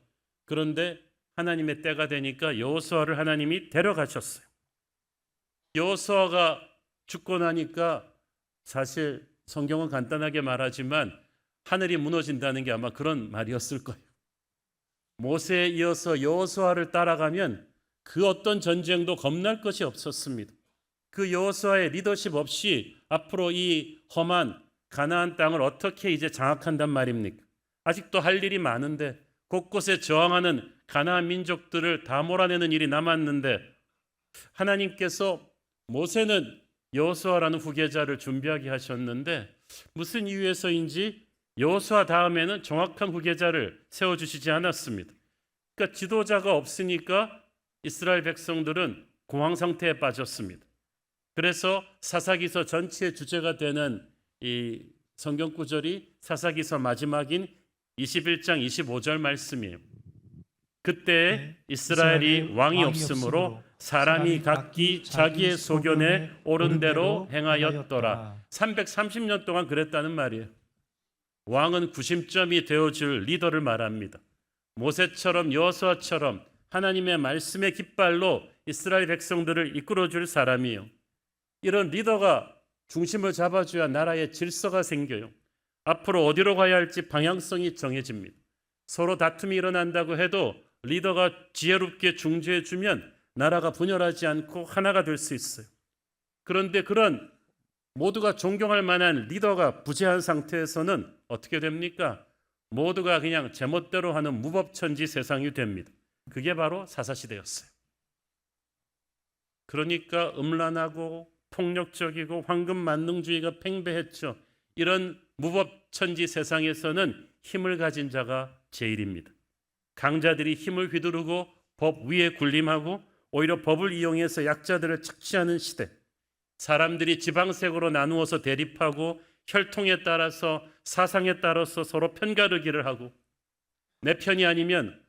그런데 하나님의 때가 되니까 여호수아를 하나님이 데려가셨어요. 여호수아가 죽고 나니까 사실 성경은 간단하게 말하지만 하늘이 무너진다는 게 아마 그런 말이었을 거예요. 모세에 이어서 여호수아를 따라가면 그 어떤 전쟁도 겁날 것이 없었습니다. 그 여호수아의 리더십 없이 앞으로 이 험한 가나안 땅을 어떻게 이제 장악한단 말입니까? 아직도 할 일이 많은데, 곳곳에 저항하는 가나안 민족들을 다 몰아내는 일이 남았는데, 하나님께서 모세는 여호수아라는 후계자를 준비하게 하셨는데 무슨 이유에서인지 여호수아 다음에는 정확한 후계자를 세워주시지 않았습니다. 그러니까 지도자가 없으니까 이스라엘 백성들은 공황 상태에 빠졌습니다. 그래서 사사기서 전체의 주제가 되는 이 성경 구절이 사사기서 마지막인 21장 25절 말씀이에요. 그때 이스라엘이 왕이 없으므로 사람이 각기 자기의 소견에 옳은 대로 행하였더라. 330년 동안 그랬다는 말이에요. 왕은 구심점이 되어줄 리더를 말합니다. 모세처럼 여호수아처럼 하나님의 말씀의 깃발로 이스라엘 백성들을 이끌어줄 사람이에요. 이런 리더가 중심을 잡아줘야 나라의 질서가 생겨요. 앞으로 어디로 가야 할지 방향성이 정해집니다. 서로 다툼이 일어난다고 해도 리더가 지혜롭게 중재해주면 나라가 분열하지 않고 하나가 될 수 있어요. 그런데 그런 모두가 존경할 만한 리더가 부재한 상태에서는 어떻게 됩니까? 모두가 그냥 제멋대로 하는 무법천지 세상이 됩니다. 그게 바로 사사시대였어요. 그러니까 음란하고 폭력적이고 황금만능주의가 팽배했죠. 이런 무법천지 세상에서는 힘을 가진 자가 제일입니다. 강자들이 힘을 휘두르고 법 위에 군림하고 오히려 법을 이용해서 약자들을 착취하는 시대. 사람들이 지방색으로 나누어서 대립하고 혈통에 따라서 사상에 따라서 서로 편가르기를 하고 내 편이 아니면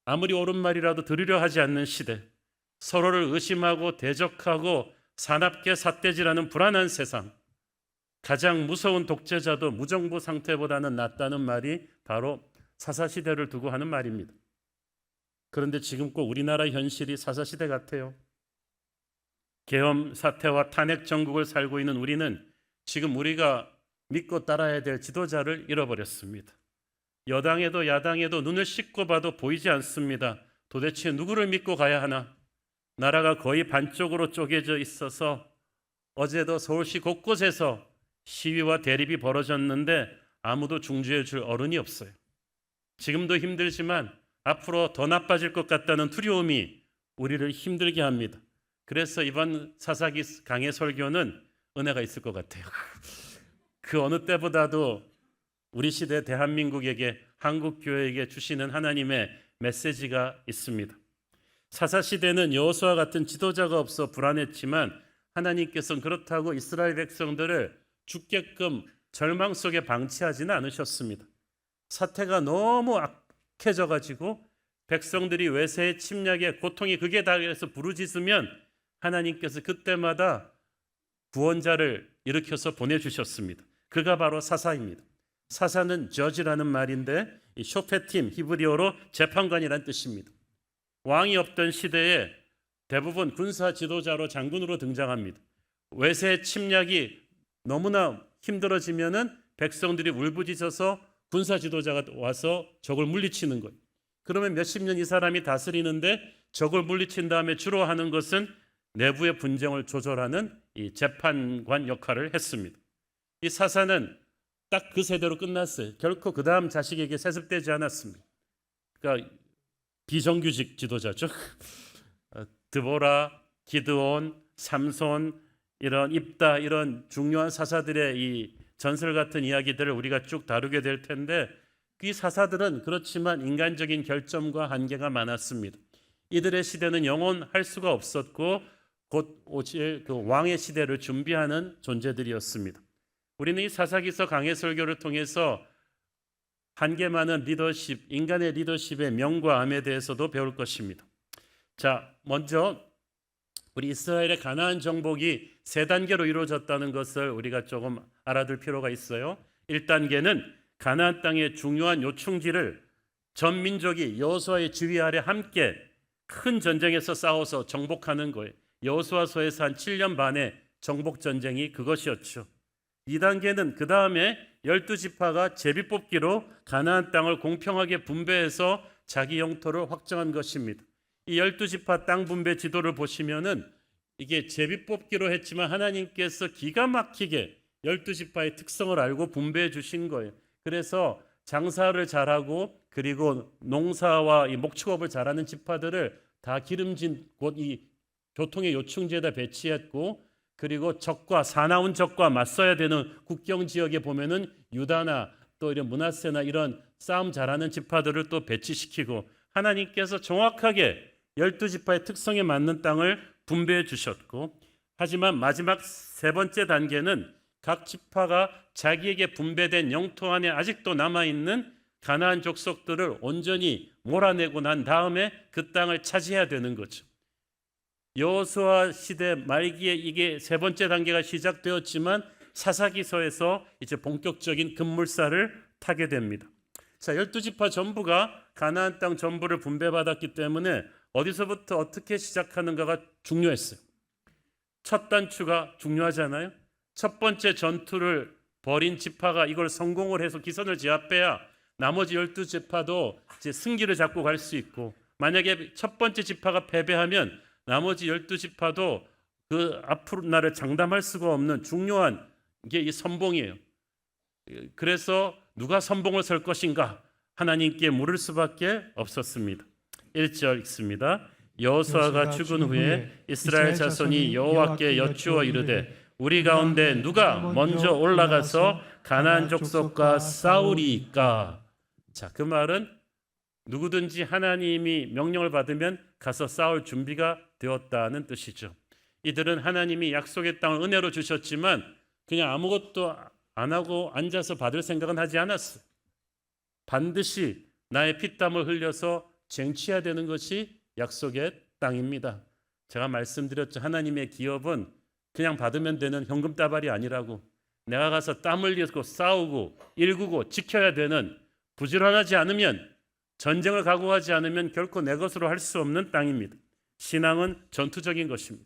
아무리 옳은 말이라도 들으려 하지 않는 시대. 서로를 의심하고 대적하고 사납게 삿대질하는 불안한 세상. 가장 무서운 독재자도 무정부 상태보다는 낫다는 말이 바로 사사시대를 두고 하는 말입니다. 그런데 지금 꼭 우리나라 현실이 사사시대 같아요. 계엄 사태와 탄핵 정국을 살고 있는 우리는 지금 우리가 믿고 따라야 될 지도자를 잃어버렸습니다. 여당에도 야당에도 눈을 씻고 봐도 보이지 않습니다. 도대체 누구를 믿고 가야 하나? 나라가 거의 반쪽으로 쪼개져 있어서 어제도 서울시 곳곳에서 시위와 대립이 벌어졌는데 아무도 중재해 줄 어른이 없어요. 지금도 힘들지만 앞으로 더 나빠질 것 같다는 두려움이 우리를 힘들게 합니다. 그래서 이번 사사기 강해 설교는 은혜가 있을 것 같아요. 그 어느 때보다도 우리 시대 대한민국에게, 한국교회에게 주시는 하나님의 메시지가 있습니다. 사사시대는 여호수아 같은 지도자가 없어 불안했지만 하나님께서는 그렇다고 이스라엘 백성들을 죽게끔 절망 속에 방치하지는 않으셨습니다. 사태가 너무 악해져가지고 백성들이 외세의 침략에 고통이 극에 달해서 부르짖으면 하나님께서 그때마다 구원자를 일으켜서 보내주셨습니다. 그가 바로 사사입니다. 사사는 저지라는 말인데 이 쇼페팀, 히브리어로 재판관이란 뜻입니다. 왕이 없던 시대에 대부분 군사 지도자로 장군으로 등장합니다. 외세 침략이 너무나 힘들어지면은 백성들이 울부짖어서 군사 지도자가 와서 적을 물리치는 거예요. 그러면 몇십 년 이 사람이 다스리는데 적을 물리친 다음에 주로 하는 것은 내부의 분쟁을 조절하는 이 재판관 역할을 했습니다. 이 사사는 딱 그 세대로 끝났어요. 결코 그 다음 자식에게 세습되지 않았습니다. 그러니까 비정규직 지도자죠. 드보라, 기드온, 삼손, 이런 입다, 이런 중요한 사사들의 이 전설 같은 이야기들을 우리가 쭉 다루게 될 텐데, 이 사사들은 그렇지만 인간적인 결점과 한계가 많았습니다. 이들의 시대는 영원할 수가 없었고 곧 오실 그 왕의 시대를 준비하는 존재들이었습니다. 우리는 이 사사기서 강해 설교를 통해서 한계 많은 리더십, 인간의 리더십의 명과 암에 대해서도 배울 것입니다. 자, 먼저 우리 이스라엘의 가나안 정복이 세 단계로 이루어졌다는 것을 우리가 조금 알아둘 필요가 있어요. 1단계는 가나안 땅의 중요한 요충지를 전 민족이 여호수아의 지휘 아래 함께 큰 전쟁에서 싸워서 정복하는 거예요. 여호수아서에서 한 7년 반의 정복 전쟁이 그것이었죠. 2단계는 그 다음에 12지파가 제비뽑기로 가나안 땅을 공평하게 분배해서 자기 영토를 확정한 것입니다. 이 12지파 땅 분배 지도를 보시면은 이게 제비뽑기로 했지만 하나님께서 기가 막히게 12지파의 특성을 알고 분배해 주신 거예요. 그래서 장사를 잘하고 그리고 농사와 이 목축업을 잘하는 지파들을 다 기름진 곳 이 교통의 요충지에다 배치했고, 그리고 적과 사나운 적과 맞서야 되는 국경 지역에 보면은 유다나 또 이런 므낫세나 이런 싸움 잘하는 지파들을 또 배치시키고, 하나님께서 정확하게 12지파의 특성에 맞는 땅을 분배해 주셨고, 하지만 마지막 세 번째 단계는 각 지파가 자기에게 분배된 영토 안에 아직도 남아있는 가나안 족속들을 온전히 몰아내고 난 다음에 그 땅을 차지해야 되는 거죠. 여호수아 시대 말기에 이게 세 번째 단계가 시작되었지만 사사기서에서 이제 본격적인 급물살을 타게 됩니다. 자, 12지파 전부가 가나안 땅 전부를 분배받았기 때문에 어디서부터 어떻게 시작하는가가 중요했어요. 첫 단추가 중요하잖아요. 첫 번째 전투를 벌인 지파가 이걸 성공을 해서 기선을 제압해야 나머지 12지파도 이제 승기를 잡고 갈 수 있고, 만약에 첫 번째 지파가 패배하면 나머지 12지파도 그 앞으로 나를 장담할 수가 없는 중요한 게 이 선봉이에요. 그래서 누가 선봉을 설 것인가 하나님께 물을 수밖에 없었습니다. 1절 읽습니다. 여호수아가 죽은 후에 이스라엘 자손이 여호와께 여쭈어 이르되 우리 가운데 누가 먼저 올라가서 가나안 족속과 싸우리이까. 자, 그 말은 누구든지 하나님이 명령을 받으면 가서 싸울 준비가 되었다는 뜻이죠. 이들은 하나님이 약속의 땅을 은혜로 주셨지만 그냥 아무것도 안 하고 앉아서 받을 생각은 하지 않았어요. 반드시 나의 피땀을 흘려서 쟁취해야 되는 것이 약속의 땅입니다. 제가 말씀드렸죠. 하나님의 기업은 그냥 받으면 되는 현금 따발이 아니라고. 내가 가서 땀 흘리고 싸우고 일구고 지켜야 되는, 부지런하지 않으면, 전쟁을 각오하지 않으면 결코 내 것으로 할 수 없는 땅입니다. 신앙은 전투적인 것입니다.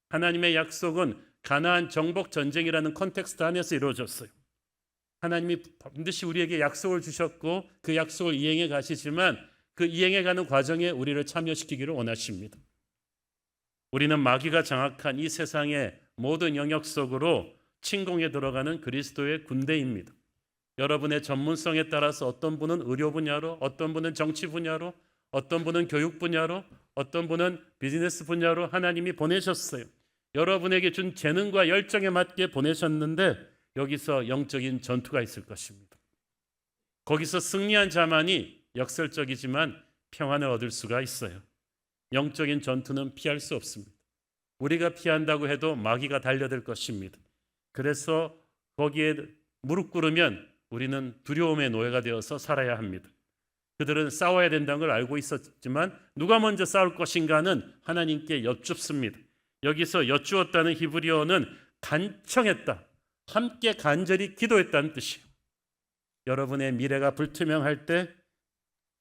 하나님의 약속은 가나안 정복 전쟁이라는 컨텍스트 안에서 이루어졌어요. 하나님이 반드시 우리에게 약속을 주셨고 그 약속을 이행해 가시지만 그 이행해 가는 과정에 우리를 참여시키기를 원하십니다. 우리는 마귀가 장악한 이 세상의 모든 영역 속으로 침공에 들어가는 그리스도의 군대입니다. 여러분의 전문성에 따라서 어떤 분은 의료 분야로, 어떤 분은 정치 분야로, 어떤 분은 교육 분야로, 어떤 분은 비즈니스 분야로 하나님이 보내셨어요. 여러분에게 준 재능과 열정에 맞게 보내셨는데 여기서 영적인 전투가 있을 것입니다. 거기서 승리한 자만이 역설적이지만 평안을 얻을 수가 있어요. 영적인 전투는 피할 수 없습니다. 우리가 피한다고 해도 마귀가 달려들 것입니다. 그래서 거기에 무릎 꿇으면 우리는 두려움의 노예가 되어서 살아야 합니다. 그들은 싸워야 된다는 걸 알고 있었지만 누가 먼저 싸울 것인가는 하나님께 여쭙습니다. 여기서 여쭈었다는 히브리어는 간청했다, 함께 간절히 기도했다는 뜻이에요. 여러분의 미래가 불투명할 때,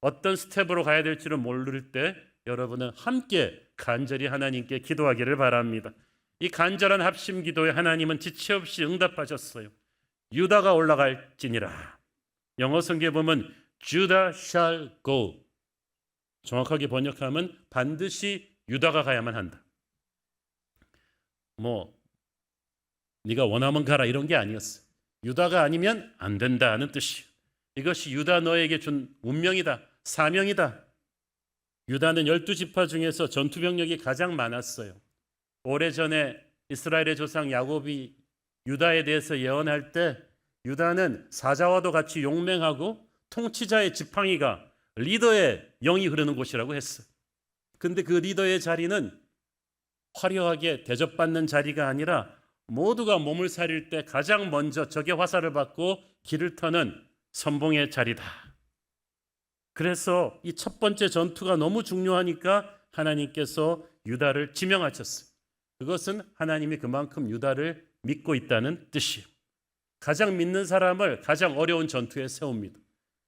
어떤 스텝으로 가야 될지를 모를 때 여러분은 함께 간절히 하나님께 기도하기를 바랍니다. 이 간절한 합심 기도에 하나님은 지체 없이 응답하셨어요. 유다가 올라갈지니라. 영어 성경에 보면 Judah shall go. 정확하게 번역하면 반드시 유다가 가야만 한다. 네가 원하면 가라 이런 게 아니었어. 유다가 아니면 안 된다는 뜻이에요. 이것이 유다 너에게 준 운명이다, 사명이다. 유다는 12지파 중에서 전투 병력이 가장 많았어요. 오래전에 이스라엘의 조상 야곱이 유다에 대해서 예언할 때 유다는 사자와도 같이 용맹하고 통치자의 지팡이가 리더의 영이 흐르는 곳이라고 했어요. 근데 그 리더의 자리는 화려하게 대접받는 자리가 아니라 모두가 몸을 사릴 때 가장 먼저 적의 화살을 받고 길을 터는 선봉의 자리다. 그래서 이 첫 번째 전투가 너무 중요하니까 하나님께서 유다를 지명하셨어요. 그것은 하나님이 그만큼 유다를 믿고 있다는 뜻이에요. 가장 믿는 사람을 가장 어려운 전투에 세웁니다.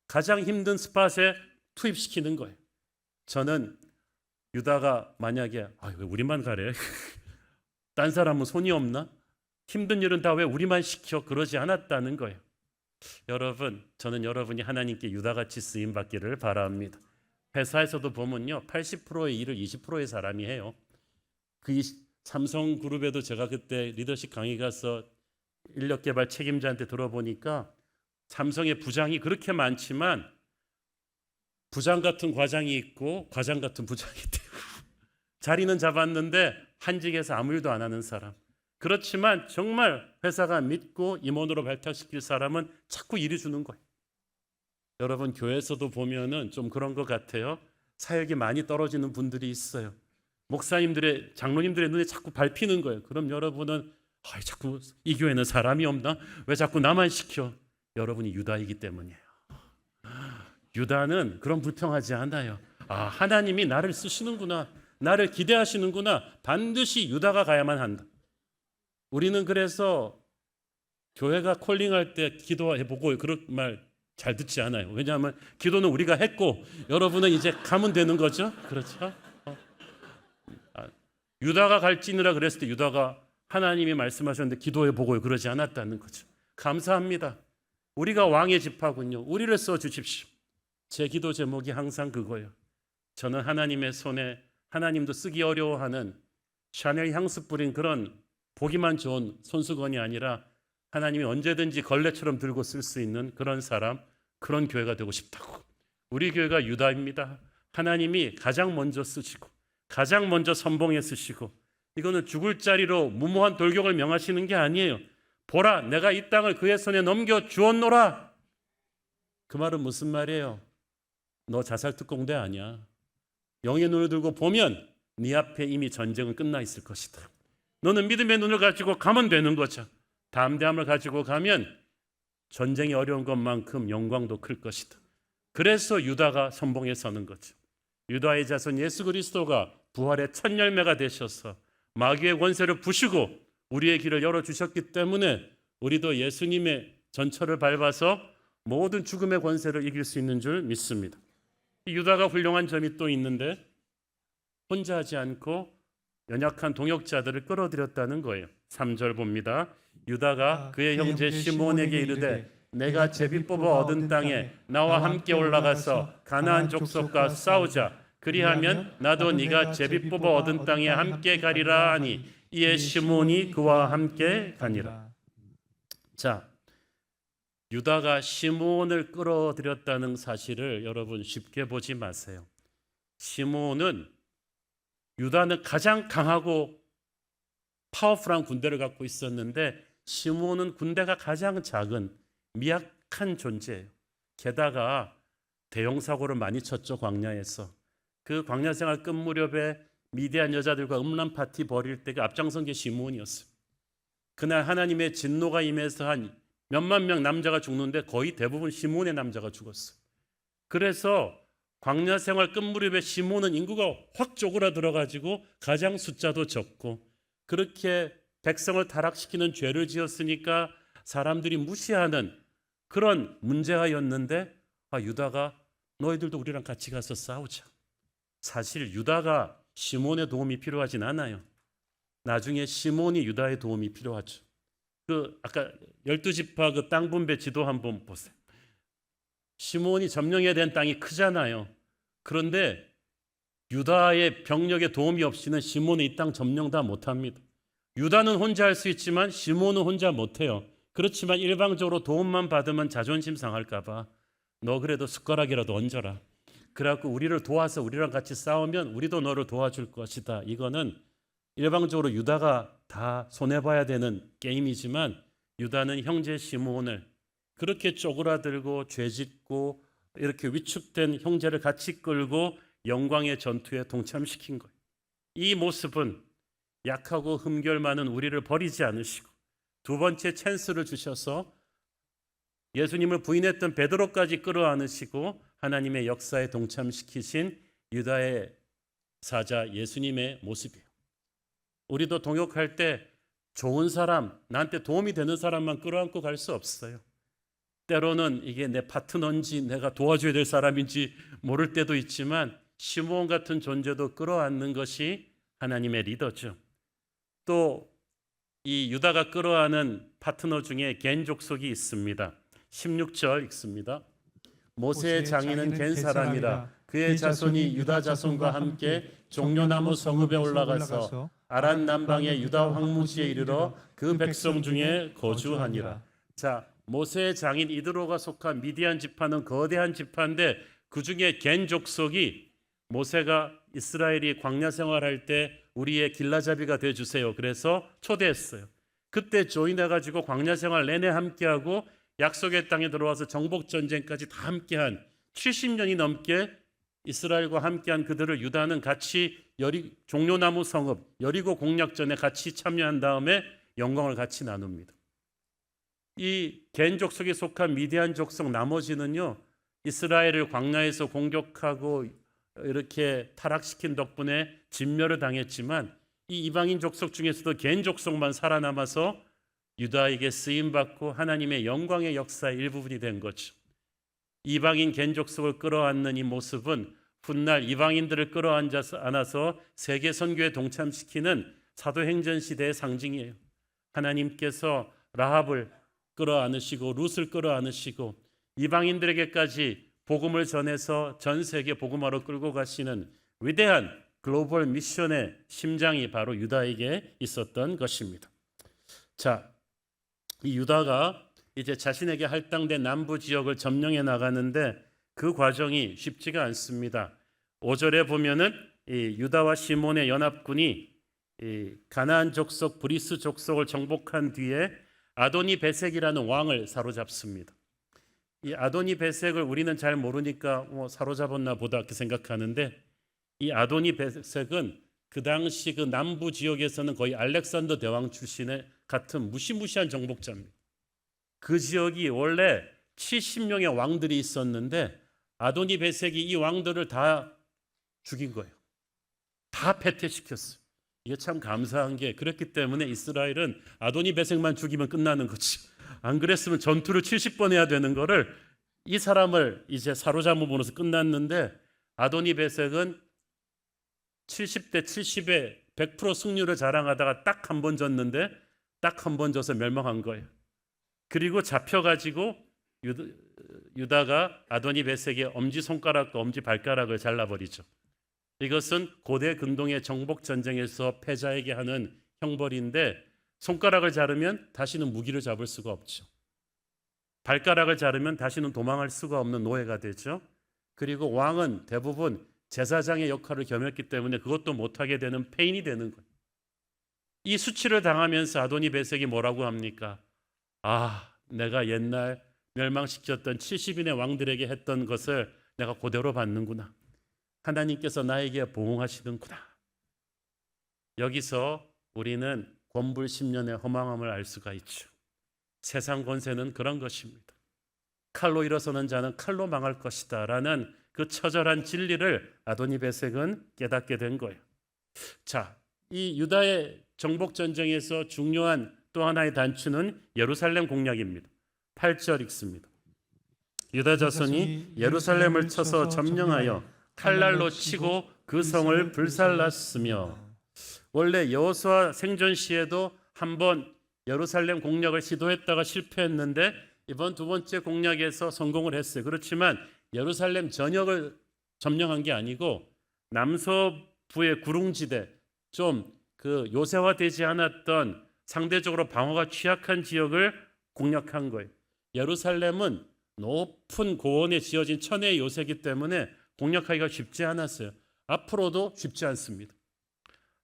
가장 힘든 스팟에 투입시키는 거예요. 저는 유다가 만약에 왜 우리만 가래? 딴 사람은 손이 없나? 힘든 일은 다 왜 우리만 시켜? 그러지 않았다는 거예요. 여러분, 저는 여러분이 하나님께 유다같이 쓰임받기를 바랍니다. 회사에서도 보면요, 80%의 일을 20%의 사람이 해요. 그 삼성그룹에도 제가 그때 리더십 강의 가서 인력개발 책임자한테 들어보니까 삼성의 부장이 그렇게 많지만 부장 같은 과장이 있고 과장 같은 부장이 있대요. 자리는 잡았는데 한직에서 아무 일도 안 하는 사람. 그렇지만 정말 회사가 믿고 임원으로 발탁시킬 사람은 자꾸 일이 주는 거예요. 여러분, 교회에서도 보면은 좀 그런 것 같아요. 사역이 많이 떨어지는 분들이 있어요. 목사님들의, 장로님들의 눈에 자꾸 밟히는 거예요. 그럼 여러분은 자꾸 이 교회는 사람이 없나? 왜 자꾸 나만 시켜? 여러분이 유다이기 때문이에요. 유다는 그런 불평하지 않아요. 하나님이 나를 쓰시는구나, 나를 기대하시는구나. 반드시 유다가 가야만 한다. 우리는 그래서 교회가 콜링할 때 기도해보고 그런 말 잘 듣지 않아요. 왜냐하면 기도는 우리가 했고 여러분은 이제 가면 되는 거죠. 그렇죠? 유다가 갈지니라 그랬을 때 유다가 하나님이 말씀하셨는데 기도해보고 그러지 않았다는 거죠. 감사합니다. 우리가 왕의 집하군요. 우리를 써주십시오. 제 기도 제목이 항상 그거예요. 저는 하나님의 손에 하나님도 쓰기 어려워하는 샤넬 향수 뿌린 그런 보기만 좋은 손수건이 아니라 하나님이 언제든지 걸레처럼 들고 쓸 수 있는 그런 사람, 그런 교회가 되고 싶다고. 우리 교회가 유다입니다. 하나님이 가장 먼저 쓰시고 가장 먼저 선봉에 쓰시고, 이거는 죽을 자리로 무모한 돌격을 명하시는 게 아니에요. 보라, 내가 이 땅을 그의 손에 넘겨 주었노라. 그 말은 무슨 말이에요? 너 자살 특공대 아니야. 영의 눈을 들고 보면 네 앞에 이미 전쟁은 끝나 있을 것이다. 너는 믿음의 눈을 가지고 가면 되는 거죠. 담대함을 가지고 가면 전쟁이 어려운 것만큼 영광도 클 것이다. 그래서 유다가 선봉에 서는 거죠. 유다의 자손 예수 그리스도가 부활의 첫 열매가 되셔서 마귀의 권세를 부시고 우리의 길을 열어주셨기 때문에 우리도 예수님의 전철을 밟아서 모든 죽음의 권세를 이길 수 있는 줄 믿습니다. 유다가 훌륭한 점이 또 있는데 혼자 하지 않고 연약한 동역자들을 끌어들였다는 거예요. 3절 봅니다. 유다가 그의 형제 시몬에게 이르되 내가 제비 뽑아 얻은 땅에 나와 함께 올라가서 가나안 족속과 싸우자. 그리하면 나도 네가 제비 뽑아 얻은 땅에 함께 가리라 하니 이에 시몬이 그와 함께 가니라. 자, 유다가 시몬을 끌어들였다는 사실을 여러분 쉽게 보지 마세요. 유다는 가장 강하고 파워풀한 군대를 갖고 있었는데 시몬은 군대가 가장 작은 미약한 존재예요. 게다가 대형 사고를 많이 쳤죠. 광야에서. 그 광야 생활 끝 무렵에 미디안 여자들과 음란 파티 벌일 때가 앞장선 게 시몬이었어요. 그날 하나님의 진노가 임해서 한 몇만 명 남자가 죽는데 거의 대부분 시몬의 남자가 죽었어요. 그래서 광야 생활 끝 무렵에 시몬은 인구가 확 쪼그라들어가지고 가장 숫자도 적고 그렇게 백성을 타락시키는 죄를 지었으니까 사람들이 무시하는 그런 문제가였는데 유다가 너희들도 우리랑 같이 가서 싸우자. 사실 유다가 시몬의 도움이 필요하진 않아요. 나중에 시몬이 유다의 도움이 필요하죠. 아까 12지파 그 땅 분배 지도 한번 보세요. 시몬이 점령해야 되는 땅이 크잖아요. 그런데 유다의 병력의 도움이 없이는 시몬이 이 땅 점령 다 못합니다. 유다는 혼자 할 수 있지만 시몬은 혼자 못해요. 그렇지만 일방적으로 도움만 받으면 자존심 상할까 봐 너 그래도 숟가락이라도 얹어라. 그래갖고 우리를 도와서 우리랑 같이 싸우면 우리도 너를 도와줄 것이다. 이거는 일방적으로 유다가 다 손해봐야 되는 게임이지만 유다는 형제 시므온을 그렇게 쪼그라들고 죄짓고 이렇게 위축된 형제를 같이 끌고 영광의 전투에 동참시킨 거예요. 이 모습은 약하고 흠결 많은 우리를 버리지 않으시고 두 번째 찬스를 주셔서 예수님을 부인했던 베드로까지 끌어안으시고 하나님의 역사에 동참시키신 유다의 사자 예수님의 모습이에요. 우리도 동역할 때 좋은 사람, 나한테 도움이 되는 사람만 끌어안고 갈 수 없어요. 때로는 이게 내 파트너인지 내가 도와줘야 될 사람인지 모를 때도 있지만 시므온 같은 존재도 끌어안는 것이 하나님의 리더죠. 또 이 유다가 끌어안은 파트너 중에 겐 족속이 있습니다. 16절 읽습니다. 모세의 장인은 겐 사람이라 그의 자손이 유다 자손과 함께 종려나무 성읍에 올라가서 아란 남방의 유다 황무지에 이르러 그 백성 중에 거주하니라. 자, 모세의 장인 이드로가 속한 미디안 지파는 거대한 지파인데 그 중에 겐 족속이 모세가 이스라엘이 광야 생활할 때 우리의 길라잡이가 되어주세요. 그래서 초대했어요. 그때 조인해가지고 광야 생활 내내 함께하고 약속의 땅에 들어와서 정복전쟁까지 다 함께한 70년이 넘게 이스라엘과 함께한 그들을 유다는 같이 종려나무 성읍 여리고 공략전에 같이 참여한 다음에 영광을 같이 나눕니다. 이 겐 족속에 속한 미디안 족속 나머지는요, 이스라엘을 광야에서 공격하고 이렇게 타락시킨 덕분에 진멸을 당했지만 이 이방인 족속 중에서도 겐 족속만 살아남아서 유다에게 쓰임받고 하나님의 영광의 역사의 일부분이 된 거죠. 이방인 겐 족속을 끌어안는 이 모습은 훗날 이방인들을 끌어안아서 세계 선교에 동참시키는 사도행전 시대의 상징이에요. 하나님께서 라합을 끌어안으시고 룻을 끌어안으시고 이방인들에게까지 복음을 전해서 전 세계 복음화로 끌고 가시는 위대한 글로벌 미션의 심장이 바로 유다에게 있었던 것입니다. 자, 이 유다가 이제 자신에게 할당된 남부 지역을 점령해 나가는데 그 과정이 쉽지가 않습니다. 5절에 보면은 이 유다와 시몬의 연합군이 이 가나안 족속 브리스 족속을 정복한 뒤에 아도니 베색이라는 왕을 사로잡습니다. 이 아도니 베색을 우리는 잘 모르니까 사로잡았나 보다 이렇게 생각하는데 이 아도니 베색은 그 당시 그 남부 지역에서는 거의 알렉산더 대왕 출신의 같은 무시무시한 정복자입니다. 그 지역이 원래 70명의 왕들이 있었는데 아도니 베색이 이 왕들을 다 죽인 거예요. 다 패퇴시켰어요. 이게 참 감사한 게 그렇기 때문에 이스라엘은 아도니 베색만 죽이면 끝나는 거지. 안 그랬으면 전투를 70번 해야 되는 거를 이 사람을 이제 사로잡음으로써 끝났는데 아도니 베색은 70대 70에 100% 승률을 자랑하다가 딱 한 번 졌는데 딱 한 번 져서 멸망한 거예요. 그리고 잡혀가지고 유다가 아도니 베색의 엄지손가락과 엄지발가락을 잘라버리죠. 이것은 고대 근동의 정복전쟁에서 패자에게 하는 형벌인데 손가락을 자르면 다시는 무기를 잡을 수가 없죠. 발가락을 자르면 다시는 도망할 수가 없는 노예가 되죠. 그리고 왕은 대부분 제사장의 역할을 겸했기 때문에 그것도 못하게 되는 폐인이 되는 거예요. 이 수치를 당하면서 아도니 베색이 뭐라고 합니까? 내가 옛날 멸망시켰던 70인의 왕들에게 했던 것을 내가 그대로 받는구나. 하나님께서 나에게 보응하시는구나. 여기서 우리는 권불 10년의 허망함을 알 수가 있죠. 세상 권세는 그런 것입니다. 칼로 일어서는 자는 칼로 망할 것이다 라는 그 처절한 진리를 아도니 베색은 깨닫게 된 거예요. 자, 이 유다의 정복전쟁에서 중요한 또 하나의 단추는 예루살렘 공략입니다. 8절 읽습니다. 유다 자손이 예루살렘을 쳐서 점령하여 칼날로 치고 그 성을 불살랐으며, 원래 여호수아 생존 시에도 한번 예루살렘 공략을 시도했다가 실패했는데 이번 두 번째 공략에서 성공을 했어요. 그렇지만 예루살렘 전역을 점령한 게 아니고 남서부의 구릉지대, 좀 그 요새화되지 않았던 상대적으로 방어가 취약한 지역을 공략한 거예요. 예루살렘은 높은 고원에 지어진 천혜의 요새이기 때문에 공략하기가 쉽지 않았어요. 앞으로도 쉽지 않습니다.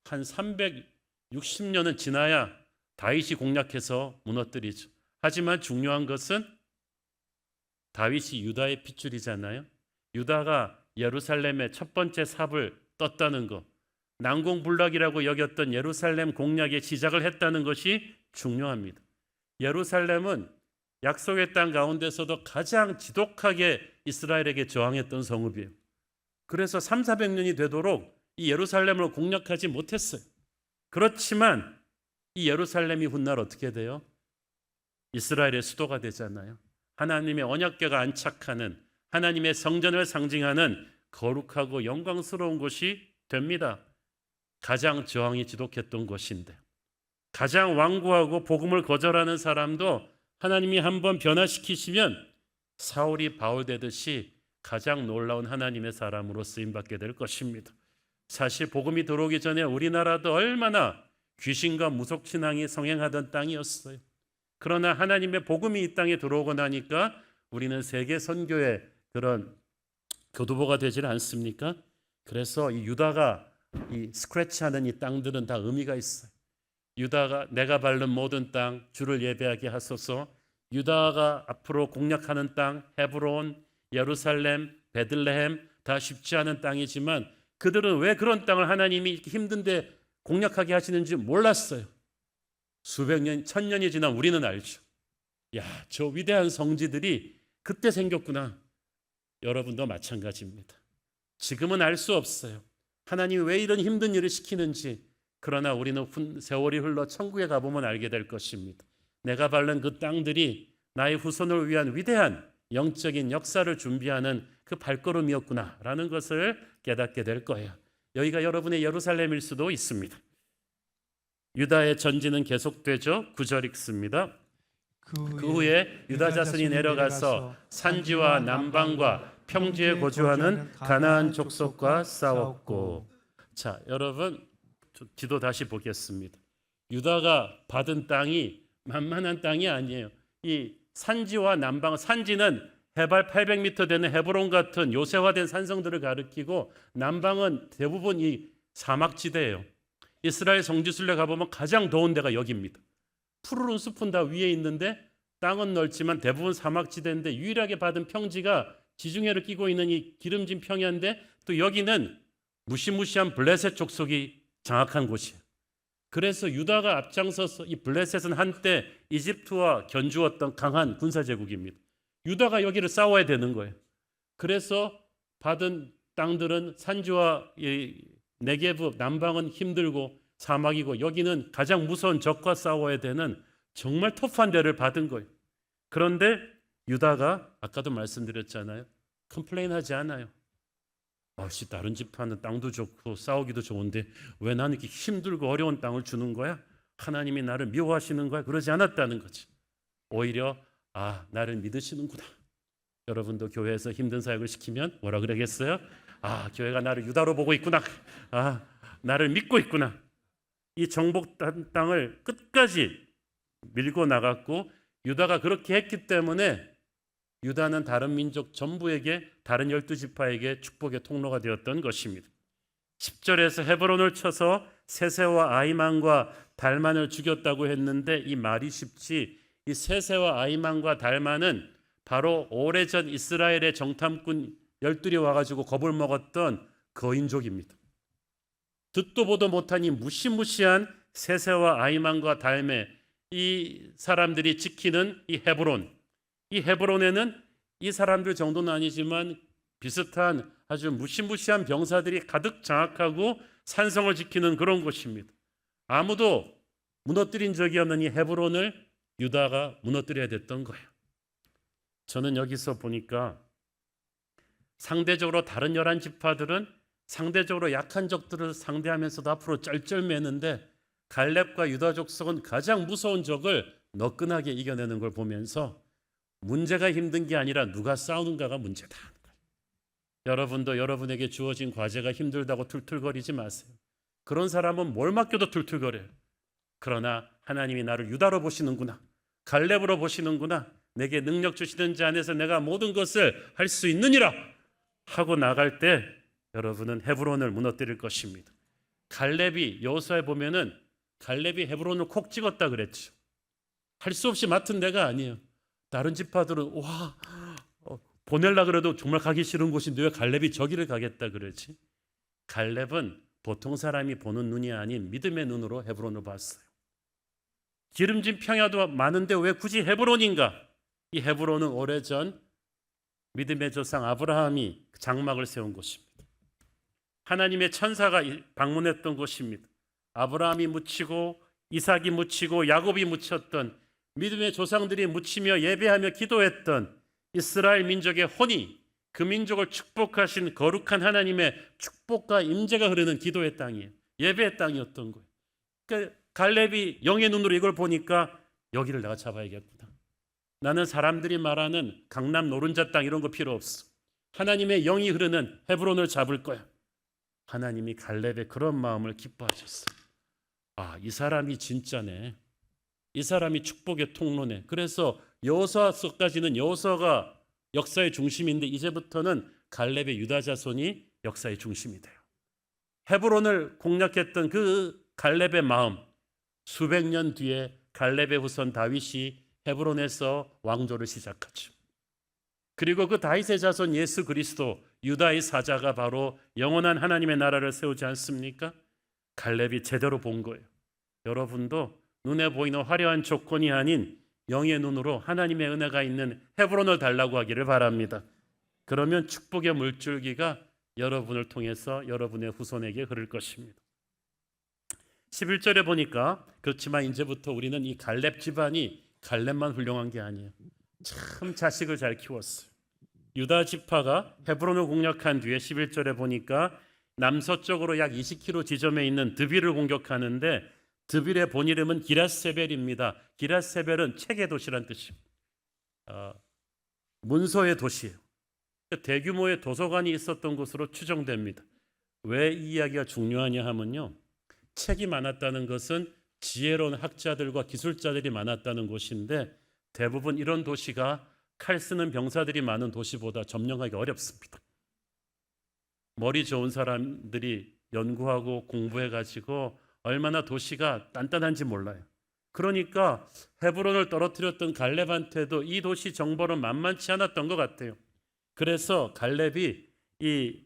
한 360년은 지나야 다윗이 공략해서 무너뜨리죠. 하지만 중요한 것은 다윗이 유다의 핏줄이잖아요. 유다가 예루살렘의 첫 번째 삽을 떴다는 것, 난공불락이라고 여겼던 예루살렘 공략의 시작을 했다는 것이 중요합니다. 예루살렘은 약속의 땅 가운데서도 가장 지독하게 이스라엘에게 저항했던 성읍이에요. 그래서 300~400년이 되도록 이 예루살렘을 공략하지 못했어요. 그렇지만 이 예루살렘이 훗날 어떻게 돼요? 이스라엘의 수도가 되잖아요. 하나님의 언약궤가 안착하는, 하나님의 성전을 상징하는 거룩하고 영광스러운 곳이 됩니다. 가장 저항이 지독했던 곳인데, 가장 완고하고 복음을 거절하는 사람도 하나님이 한번 변화시키시면 사울이 바울 되듯이 가장 놀라운 하나님의 사람으로 쓰임받게 될 것입니다. 사실 복음이 들어오기 전에 우리나라도 얼마나 귀신과 무속신앙이 성행하던 땅이었어요. 그러나 하나님의 복음이 이 땅에 들어오고 나니까 우리는 세계 선교의 그런 교두보가 되질 않습니까? 그래서 이 유다가 이 스크래치하는 이 땅들은 다 의미가 있어요. 유다가 내가 밟는 모든 땅 주를 예배하게 하소서. 유다가 앞으로 공략하는 땅 헤브론, 예루살렘, 베들레헴 다 쉽지 않은 땅이지만 그들은 왜 그런 땅을 하나님이 이렇게 힘든데 공략하게 하시는지 몰랐어요. 수백 년, 천년이 지난 우리는 알죠. 야, 저 위대한 성지들이 그때 생겼구나. 여러분도 마찬가지입니다. 지금은 알 수 없어요. 하나님이 왜 이런 힘든 일을 시키는지. 그러나 우리는 세월이 흘러 천국에 가보면 알게 될 것입니다. 내가 밟는 그 땅들이 나의 후손을 위한 위대한 영적인 역사를 준비하는 그 발걸음이었구나라는 것을 깨닫게 될 거예요. 여기가 여러분의 예루살렘일 수도 있습니다. 유다의 전진은 계속되죠. 9절 읽습니다. 그 후에 유다 자손이 내려가서 산지와 남방과 평지에 거주하는 가나안 족속과 싸웠고. 자, 여러분 지도 다시 보겠습니다. 유다가 받은 땅이 만만한 땅이 아니에요. 이 산지와 남방, 산지는 해발 800m 되는 헤브론 같은 요새화된 산성들을 가리키고, 남방은 대부분 이 사막지대예요. 이스라엘 성지순례 가보면 가장 더운 데가 여기입니다. 푸르른 숲은 다 위에 있는데 땅은 넓지만 대부분 사막지대인데 유일하게 받은 평지가 지중해를 끼고 있는 이 기름진 평야인데, 또 여기는 무시무시한 블레셋 족속이 장악한 곳이에요. 그래서 유다가 앞장서서, 이 블레셋은 한때 이집트와 견주었던 강한 군사제국입니다. 유다가 여기를 싸워야 되는 거예요. 그래서 받은 땅들은 산지와 네게브 남방은 힘들고 사막이고, 여기는 가장 무서운 적과 싸워야 되는 정말 터프한 데를 받은 거예요. 그런데 유다가 아까도 말씀드렸잖아요. 컴플레인하지 않아요. 다른 집하는 땅도 좋고 싸우기도 좋은데 왜 나는 이렇게 힘들고 어려운 땅을 주는 거야? 하나님이 나를 미워하시는 거야? 그러지 않았다는 거지. 오히려 나를 믿으시는구나. 여러분도 교회에서 힘든 사역을 시키면 뭐라 그러겠어요? 교회가 나를 유다로 보고 있구나. 나를 믿고 있구나. 이 정복한 땅을 끝까지 밀고 나갔고, 유다가 그렇게 했기 때문에 유다는 다른 민족 전부에게, 다른 12지파에게 축복의 통로가 되었던 것입니다. 10절에서 헤브론을 쳐서 세세와 아이만과 달만을 죽였다고 했는데, 이 말이 쉽지, 이 세세와 아이만과 달만은 바로 오래전 이스라엘의 정탐꾼 12이 와가지고 겁을 먹었던 거인족입니다. 듣도 보도 못한 이 무시무시한 세세와 아이만과 달매, 이 사람들이 지키는 이 헤브론, 이 헤브론에는 이 사람들 정도는 아니지만 비슷한 아주 무시무시한 병사들이 가득 장악하고 산성을 지키는 그런 곳입니다. 아무도 무너뜨린 적이 없는 이 헤브론을 유다가 무너뜨려야 됐던 거예요. 저는 여기서 보니까 상대적으로 다른 11지파들은 상대적으로 약한 적들을 상대하면서도 앞으로 쩔쩔매는데, 갈렙과 유다 족속은 가장 무서운 적을 너끈하게 이겨내는 걸 보면서 문제가 힘든 게 아니라 누가 싸우는가가 문제다. 여러분도 여러분에게 주어진 과제가 힘들다고 툴툴거리지 마세요. 그런 사람은 뭘 맡겨도 툴툴거려요. 그러나 하나님이 나를 유다로 보시는구나. 갈렙으로 보시는구나. 내게 능력 주시는 자 안에서 내가 모든 것을 할 수 있느니라 하고 나갈 때 여러분은 헤브론을 무너뜨릴 것입니다. 갈렙이 여호수아에 보면은 갈렙이 헤브론을 콕 찍었다 그랬죠. 할 수 없이 맡은 데가 아니에요. 다른 지파들은 와 보낼라 그래도 정말 가기 싫은 곳인데 왜 갈렙이 저기를 가겠다 그러지? 갈렙은 보통 사람이 보는 눈이 아닌 믿음의 눈으로 헤브론을 봤어요. 기름진 평야도 많은데 왜 굳이 헤브론인가? 이 헤브론은 오래전 믿음의 조상 아브라함이 장막을 세운 곳입니다. 하나님의 천사가 방문했던 곳입니다. 아브라함이 묻히고 이삭이 묻히고 야곱이 묻혔던 믿음의 조상들이 묻히며 예배하며 기도했던 이스라엘 민족의 혼이 그 민족을 축복하신 거룩한 하나님의 축복과 임재가 흐르는 기도의 땅이에요. 예배의 땅이었던 거예요. 그러니까 갈렙이 영의 눈으로 이걸 보니까 여기를 내가 잡아야겠구나. 나는 사람들이 말하는 강남 노른자 땅 이런 거 필요 없어. 하나님의 영이 흐르는 헤브론을 잡을 거야. 하나님이 갈렙의 그런 마음을 기뻐하셨어요. 아, 이 사람이 진짜네. 이 사람이 축복의 통로네. 그래서 여호수아서까지는 여호수아가 역사의 중심인데 이제부터는 갈렙의 유다 자손이 역사의 중심이 돼요. 헤브론을 공략했던 그 갈렙의 마음, 수백 년 뒤에 갈렙의 후손 다윗이 헤브론에서 왕조를 시작하죠. 그리고 그 다윗의 자손 예수 그리스도 유다의 사자가 바로 영원한 하나님의 나라를 세우지 않습니까? 갈렙이 제대로 본 거예요. 여러분도 눈에 보이는 화려한 조건이 아닌 영의 눈으로 하나님의 은혜가 있는 헤브론을 달라고 하기를 바랍니다. 그러면 축복의 물줄기가 여러분을 통해서 여러분의 후손에게 흐를 것입니다. 11절에 보니까 그렇지만 이제부터 우리는 이 갈렙 집안이 갈렙만 훌륭한 게 아니에요. 참 자식을 잘 키웠어요. 유다 지파가 헤브론을 공략한 뒤에 11절에 보니까 남서쪽으로 약 20km 지점에 있는 드빌을 공격하는데 드빌의 본 이름은 기랏세벨입니다. 기랏세벨은 책의 도시란 뜻입니다. 문서의 도시예요. 대규모의 도서관이 있었던 곳으로 추정됩니다. 왜 이 이야기가 중요하냐 하면요, 책이 많았다는 것은 지혜로운 학자들과 기술자들이 많았다는 곳인데 대부분 이런 도시가 칼 쓰는 병사들이 많은 도시보다 점령하기 어렵습니다. 머리 좋은 사람들이 연구하고 공부해가지고 얼마나 도시가 단단한지 몰라요. 그러니까 헤브론을 떨어뜨렸던 갈렙한테도 이 도시 정보는 만만치 않았던 것 같아요. 그래서 갈렙이 이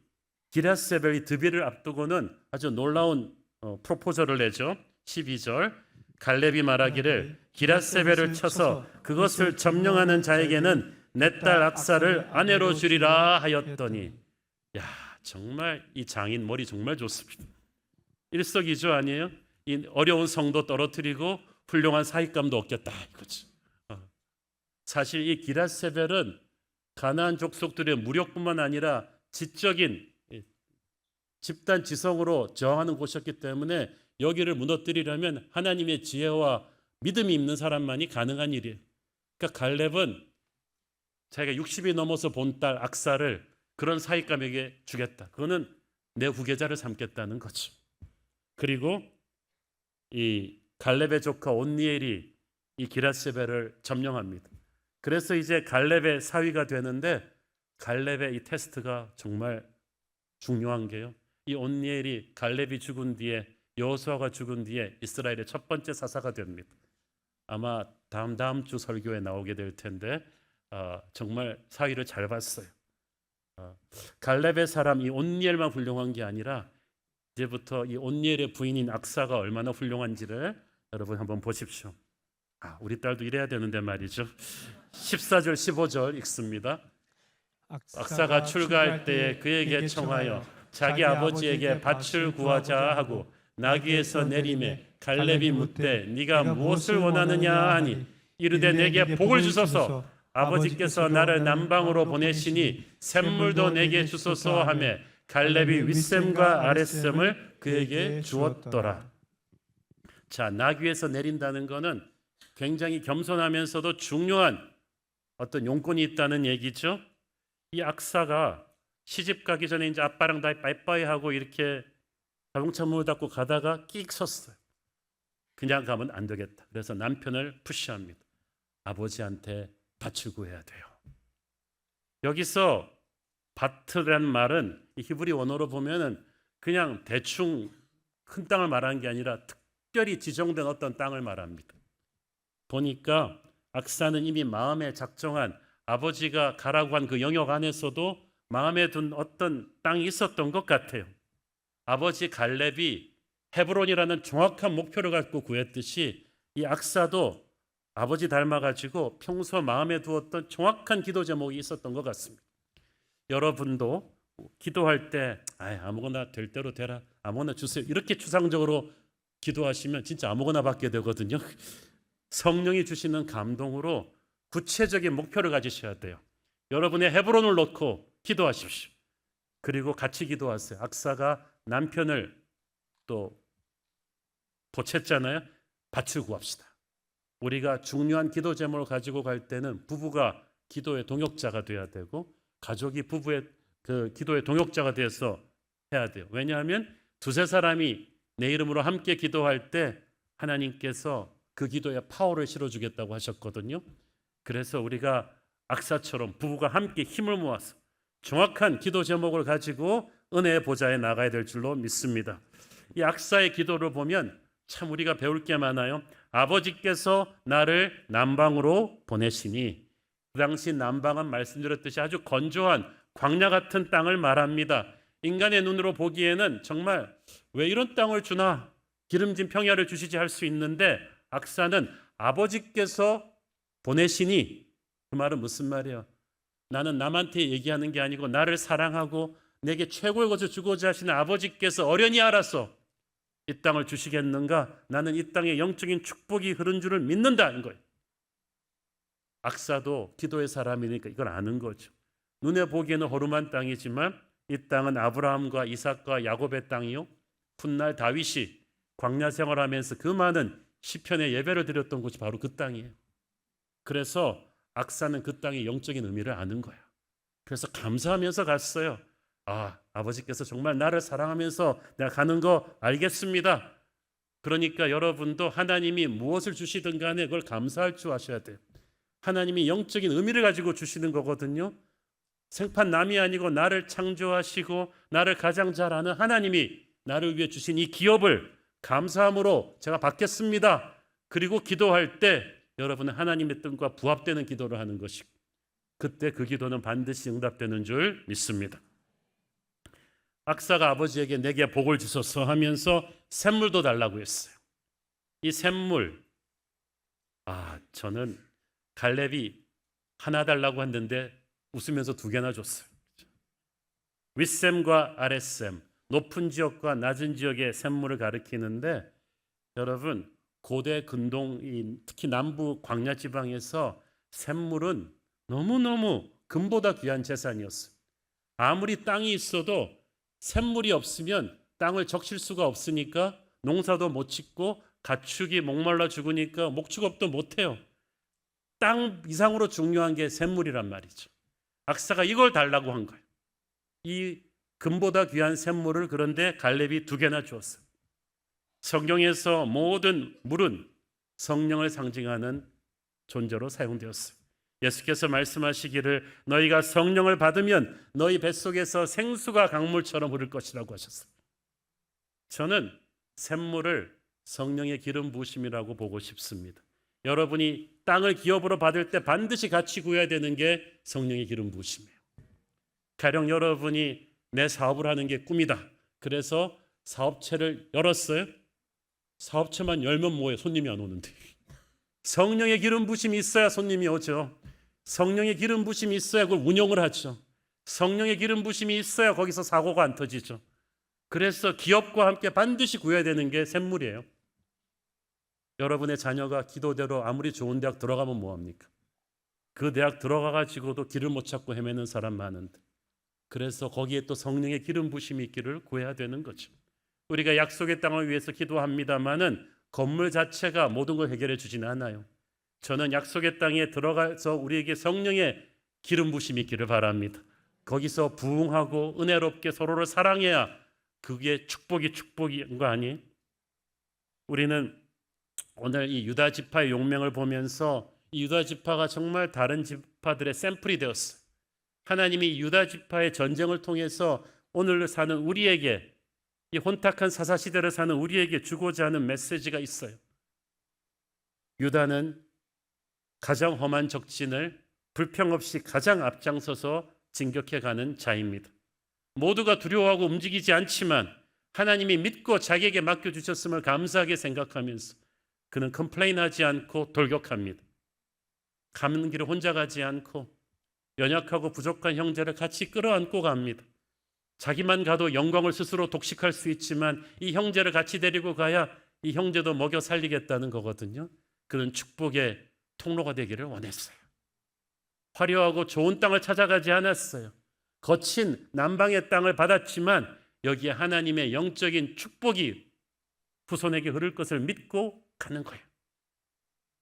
기랏세벨 드빌을 앞두고는 아주 놀라운 프로포저를 내죠. 12절 갈렙이 말하기를 기랏세벨을 쳐서 그것을 점령하는 자에게는 내 딸 악사를 아내로 주리라 하였더니, 야, 정말 이 장인 머리 정말 좋습니다. 일석이조 아니에요? 이 어려운 성도 떨어뜨리고 훌륭한 사익감도 얻겠다 이거죠. 사실 이 기랏세벨은 가나안 족속들의 무력뿐만 아니라 지적인 집단 지성으로 저항하는 곳이었기 때문에 여기를 무너뜨리려면 하나님의 지혜와 믿음이 있는 사람만이 가능한 일이에요. 그러니까 갈렙은 자기가 60이 넘어서 본 딸 악사를 그런 사익감에게 주겠다. 그거는 내 후계자를 삼겠다는 거죠. 그리고 이 갈렙의 조카 온니엘이 이 기랏세벨을 점령합니다. 그래서 이제 갈렙의 사위가 되는데 갈렙의 이 테스트가 정말 중요한 게요. 이 온니엘이 갈렙이 죽은 뒤에 여호수아가 죽은 뒤에 이스라엘의 첫 번째 사사가 됩니다. 아마 다음 주 설교에 나오게 될 텐데 정말 사위를 잘 봤어요. 갈렙의 사람 이 온니엘만 훌륭한 게 아니라 이제부터 이 온니엘의 부인인 악사가 얼마나 훌륭한지를 여러분 한번 보십시오. 우리 딸도 이래야 되는데 말이죠. 14절 15절 읽습니다. 악사가 출가할 때에 그에게 청하여 자기 아버지에게 밭을 구하자 하고 나귀에서 내림에 갈렙이 묻되 네가 무엇을 원하느냐 하니 이르되 내게 복을 주소서 아버지께서 나를 남방으로 보내시니 샘물도 내게 주소서 하며 갈렙이 윗샘과 아랫샘을 그에게 주었더라. 자, 나귀에서 내린다는 것은 굉장히 겸손하면서도 중요한 어떤 용건이 있다는 얘기죠. 이 악사가 시집 가기 전에 이제 아빠랑 다 빠이빠이 하고 이렇게 자동차 문을 닫고 가다가 끽 섰어요. 그냥 가면 안 되겠다. 그래서 남편을 푸시합니다. 아버지한테 밭을 구해야 돼요. 여기서 밭이란 말은 이 히브리 원어로 보면은 그냥 대충 큰 땅을 말하는 게 아니라 특별히 지정된 어떤 땅을 말합니다. 보니까 악사는 이미 마음에 작정한 아버지가 가라고 한 그 영역 안에서도 마음에 둔 어떤 땅이 있었던 것 같아요. 아버지 갈렙이 헤브론이라는 정확한 목표를 갖고 구했듯이 이 악사도 아버지 닮아가지고 평소 마음에 두었던 정확한 기도 제목이 있었던 것 같습니다. 여러분도 기도할 때 아무거나 될 대로 되라, 아무거나 주세요, 이렇게 추상적으로 기도하시면 진짜 아무거나 받게 되거든요. 성령이 주시는 감동으로 구체적인 목표를 가지셔야 돼요. 여러분의 헤브론을 놓고 기도하십시오. 그리고 같이 기도하세요. 악사가 남편을 또 보챘잖아요. 밭을 구합시다. 우리가 중요한 기도 제목을 가지고 갈 때는 부부가 기도의 동역자가 돼야 되고 가족이 부부의 그 기도의 동역자가 돼서 해야 돼요. 왜냐하면 두세 사람이 내 이름으로 함께 기도할 때 하나님께서 그 기도에 파워를 실어주겠다고 하셨거든요. 그래서 우리가 악사처럼 부부가 함께 힘을 모아서 정확한 기도 제목을 가지고 은혜의 보좌에 나가야 될 줄로 믿습니다. 이 악사의 기도를 보면 참 우리가 배울 게 많아요. 아버지께서 나를 남방으로 보내시니, 그 당시 남방은 말씀드렸듯이 아주 건조한 광야 같은 땅을 말합니다. 인간의 눈으로 보기에는 정말 왜 이런 땅을 주나, 기름진 평야를 주시지 할 수 있는데 악사는 아버지께서 보내시니, 그 말은 무슨 말이에요? 나는 남한테 얘기하는 게 아니고 나를 사랑하고 내게 최고의 것을 주고자 하시는 아버지께서 어련히 알아서 이 땅을 주시겠는가? 나는 이 땅에 영적인 축복이 흐른 줄을 믿는다는 거예요. 악사도 기도의 사람이니까 이걸 아는 거죠. 눈에 보기에는 허름한 땅이지만 이 땅은 아브라함과 이삭과 야곱의 땅이요, 훗날 다윗이 광야 생활하면서 그 많은 시편의 예배를 드렸던 곳이 바로 그 땅이에요. 그래서 악사는 그 땅의 영적인 의미를 아는 거야. 그래서 감사하면서 갔어요. 아버지께서 정말 나를 사랑하면서 내가 가는 거 알겠습니다. 그러니까 여러분도 하나님이 무엇을 주시든 간에 그걸 감사할 줄 아셔야 돼요. 하나님이 영적인 의미를 가지고 주시는 거거든요. 생판 남이 아니고 나를 창조하시고 나를 가장 잘 아는 하나님이 나를 위해 주신 이 기업을 감사함으로 제가 받겠습니다. 그리고 기도할 때 여러분은 하나님의 뜻과 부합되는 기도를 하는 것이고, 그때 그 기도는 반드시 응답되는 줄 믿습니다. 악사가 아버지에게 내게 복을 주소서 하면서 샘물도 달라고 했어요. 이 샘물, 저는 갈렙이 하나 달라고 했는데 웃으면서 두 개나 줬어요. 윗샘과 아랫샘, 높은 지역과 낮은 지역의 샘물을 가리키는데, 여러분 고대 근동인 특히 남부 광야 지방에서 샘물은 너무너무 금보다 귀한 재산이었어요. 아무리 땅이 있어도 샘물이 없으면 땅을 적실 수가 없으니까 농사도 못 짓고 가축이 목말라 죽으니까 목축업도 못해요. 땅 이상으로 중요한 게 샘물이란 말이죠. 악사가 이걸 달라고 한 거예요. 이 금보다 귀한 샘물을 그런데 갈렙이 두 개나 주었어요. 성경에서 모든 물은 성령을 상징하는 존재로 사용되었어요. 예수께서 말씀하시기를 너희가 성령을 받으면 너희 뱃속에서 생수가 강물처럼 흐를 것이라고 하셨어요. 저는 샘물을 성령의 기름 부으심이라고 보고 싶습니다. 여러분이 땅을 기업으로 받을 때 반드시 같이 구해야 되는 게 성령의 기름 부으심이에요. 가령 여러분이 내 사업을 하는 게 꿈이다. 그래서 사업체를 열었어요. 사업체만 열면 뭐예요? 손님이 안 오는데. 성령의 기름 부심이 있어야 손님이 오죠. 성령의 기름 부심이 있어야 그걸 운영을 하죠. 성령의 기름 부심이 있어야 거기서 사고가 안 터지죠. 그래서 기업과 함께 반드시 구해야 되는 게 샘물이에요. 여러분의 자녀가 기도대로 아무리 좋은 대학 들어가면 뭐합니까? 그 대학 들어가가지고도 길을 못 찾고 헤매는 사람 많은데, 그래서 거기에 또 성령의 기름 부심이 있기를 구해야 되는 거죠. 우리가 약속의 땅을 위해서 기도합니다마는 건물 자체가 모든 걸 해결해 주지는 않아요. 저는 약속의 땅에 들어가서 우리에게 성령의 기름 부심이 있기를 바랍니다. 거기서 부흥하고 은혜롭게 서로를 사랑해야 그게 축복인 거 아니에요? 우리는 오늘 이 유다 지파의 용맹을 보면서 이 유다 지파가 정말 다른 지파들의 샘플이 되었어요. 하나님이 유다 지파의 전쟁을 통해서 오늘 사는 우리에게, 이 혼탁한 사사시대를 사는 우리에게 주고자 하는 메시지가 있어요. 유다는 가장 험한 적진을 불평 없이 가장 앞장서서 진격해가는 자입니다. 모두가 두려워하고 움직이지 않지만 하나님이 믿고 자기에게 맡겨주셨음을 감사하게 생각하면서 그는 컴플레인하지 않고 돌격합니다. 가는 길을 혼자 가지 않고 연약하고 부족한 형제를 같이 끌어안고 갑니다. 자기만 가도 영광을 스스로 독식할 수 있지만 이 형제를 같이 데리고 가야 이 형제도 먹여 살리겠다는 거거든요. 그런 축복의 통로가 되기를 원했어요. 화려하고 좋은 땅을 찾아가지 않았어요. 거친 남방의 땅을 받았지만 여기에 하나님의 영적인 축복이 후손에게 흐를 것을 믿고 가는 거예요.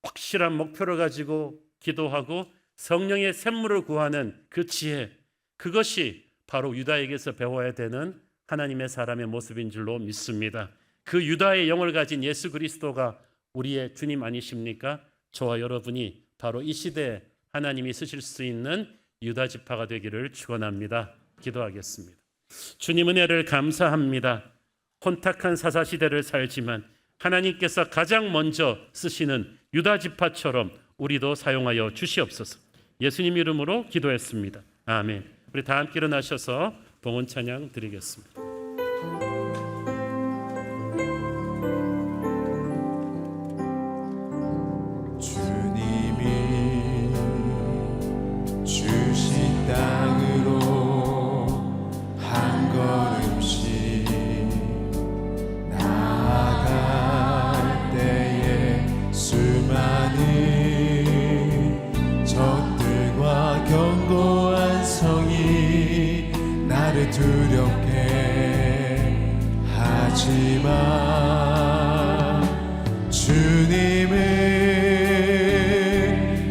확실한 목표를 가지고 기도하고 성령의 샘물을 구하는 그 지혜, 그것이 바로 유다에게서 배워야 되는 하나님의 사람의 모습인 줄로 믿습니다. 그 유다의 영을 가진 예수 그리스도가 우리의 주님 아니십니까? 저와 여러분이 바로 이 시대에 하나님이 쓰실 수 있는 유다 지파가 되기를 축원합니다. 기도하겠습니다. 주님 은혜를 감사합니다. 혼탁한 사사시대를 살지만 하나님께서 가장 먼저 쓰시는 유다 지파처럼 우리도 사용하여 주시옵소서. 예수님 이름으로 기도했습니다. 아멘. 우리 다 함께 일어나셔서 봉헌 찬양 드리겠습니다. 주님이 주신 땅으로 한 걸음씩 나아갈 때에 수많은 적들과 견고한 성이 나를 두렵게 하지만 주님을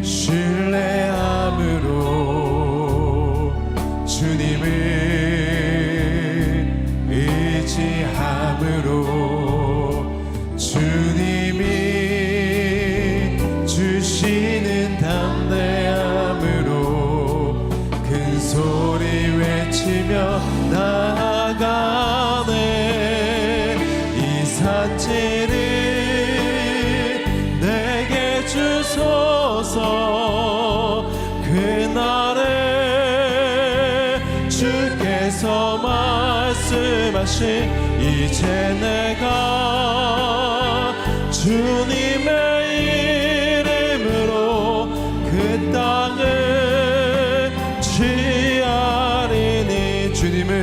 신뢰함으로 주님을 의지함으로 주님이 주시는 담대함으로 큰 소리 외치며 나아가네. 이 산지를 내게 주소서. 그날에 주께서 말씀하신 이제 내가 주님의 이름으로 그 땅을 취하리니 주님을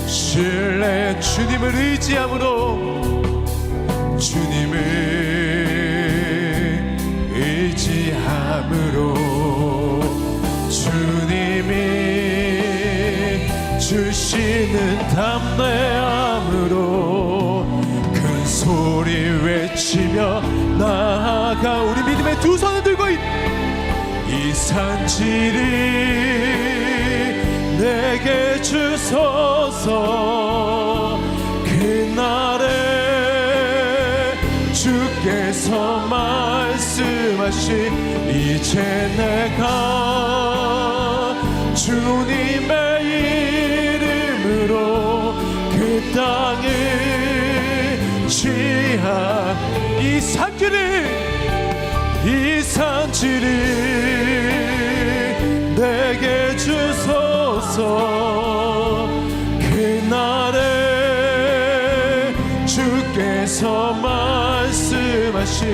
신뢰 주님을 의지함으로 주님을 의지함으로 주님이 주시는 담대함으로 큰 소리 외치며 나아가. 우리 믿음의 두 손을 들고 이 산지를 내게 주소서. 그날에 주께서 말씀하신 이제 내가 주님의 이름으로 그 땅을 취한 이 산지를 내게 주소서. 그날에 주께서 말씀하신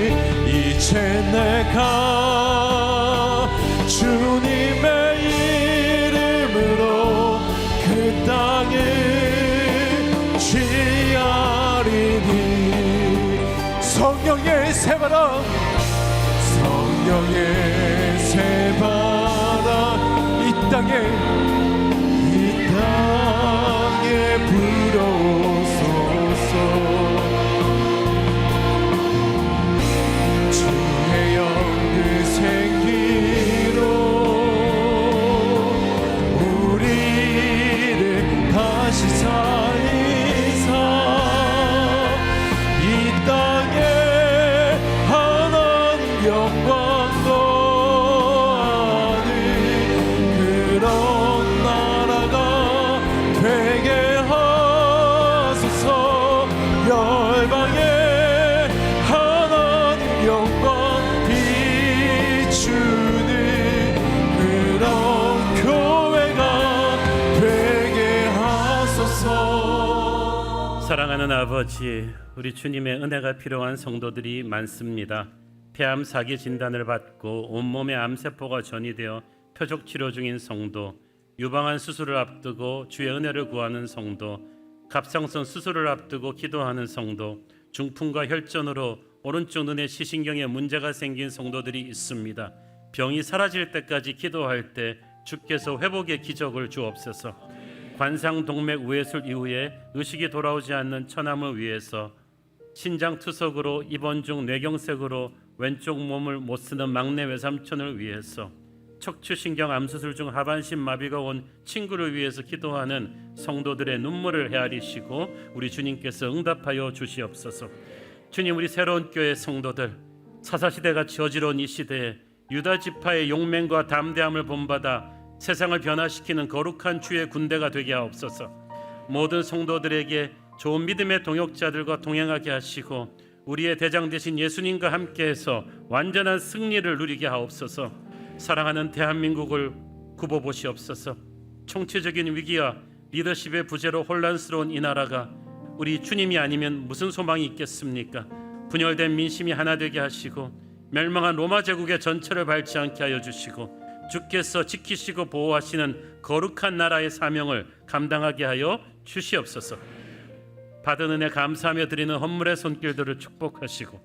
이제 내가 주님의 이름으로 그 땅을 취하리니. 성령의 새바람 성령의 새바람 이 땅에 불어오소서. 주의 영 그 생기로 우리를 다시 살리사 이 땅 영광도 아닌 그런 나라가 되게 하소서. 열방에 하나님 영광 비추는 그런 교회가 되게 하소서. 사랑하는 아버지, 우리 주님의 은혜가 필요한 성도들이 많습니다. 폐암 4기 진단을 받고 온몸에 암세포가 전이되어 표적 치료 중인 성도, 유방암 수술을 앞두고 주의 은혜를 구하는 성도, 갑상선 수술을 앞두고 기도하는 성도, 중풍과 혈전으로 오른쪽 눈에 시신경에 문제가 생긴 성도들이 있습니다. 병이 사라질 때까지 기도할 때 주께서 회복의 기적을 주옵소서. 관상동맥 우회술 이후에 의식이 돌아오지 않는 처남을 위해서, 신장투석으로 입원 중 뇌경색으로 왼쪽 몸을 못 쓰는 막내 외삼촌을 위해서, 척추신경 암수술 중 하반신 마비가 온 친구를 위해서 기도하는 성도들의 눈물을 헤아리시고 우리 주님께서 응답하여 주시옵소서. 주님, 우리 새로운 교회 성도들, 사사시대가 저지러운 이 시대에 유다 지파의 용맹과 담대함을 본받아 세상을 변화시키는 거룩한 주의 군대가 되게 하옵소서. 모든 성도들에게 좋은 믿음의 동역자들과 동행하게 하시고 우리의 대장 되신 예수님과 함께해서 완전한 승리를 누리게 하옵소서. 사랑하는 대한민국을 굽어보시옵소서. 총체적인 위기와 리더십의 부재로 혼란스러운 이 나라가 우리 주님이 아니면 무슨 소망이 있겠습니까? 분열된 민심이 하나 되게 하시고 멸망한 로마 제국의 전철을 밟지 않게 하여 주시고 주께서 지키시고 보호하시는 거룩한 나라의 사명을 감당하게 하여 주시옵소서. 받은 은혜 감사하며 드리는 헌물의 손길들을 축복하시고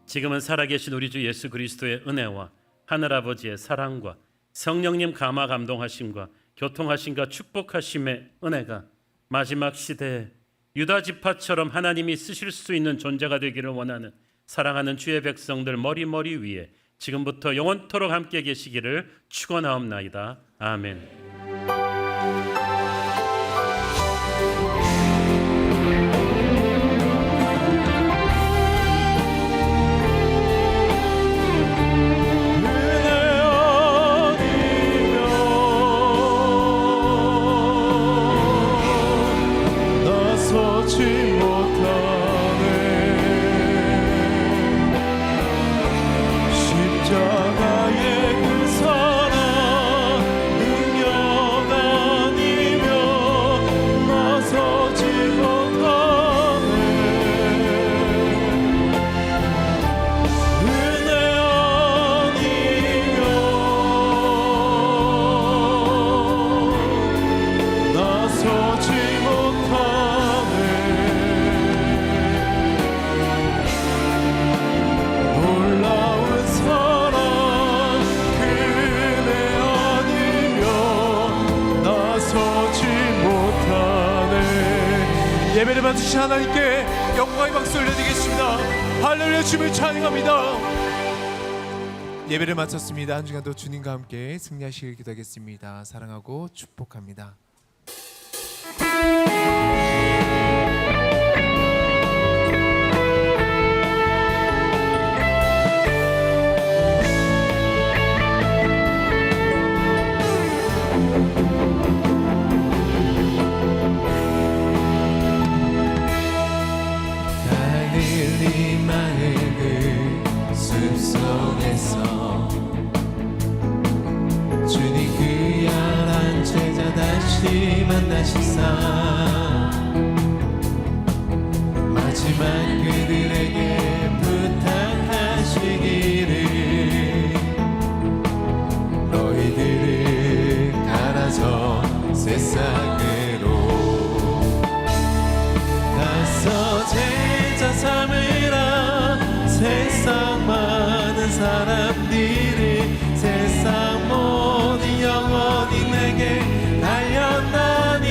지금은 살아계신 우리 주 예수 그리스도의 은혜와 하늘아버지의 사랑과 성령님 감화 감동하심과 교통하심과 축복하심의 은혜가 마지막 시대에 유다 지파처럼 하나님이 쓰실 수 있는 존재가 되기를 원하는 사랑하는 주의 백성들 머리 위에 지금부터 영원토록 함께 계시기를 축원하옵나이다. 아멘. 예배를 받으신 하나님께 영광의 박수 올려드리겠습니다. 할렐루야. 주님을 찬양합니다. 예배를 마쳤습니다. 한 주간도 주님과 함께 승리하시길 기도하겠습니다. 사랑하고 축복합니다. 숲속에서 주님 그 야란 제자 다시 만나시사 마지막 그들에게 부탁하시기를 너희들을 갈아서 세상으로 가서 제자 삼으라. 세상 많은 사람들이 세상 모든 영혼이 내게 달렸나니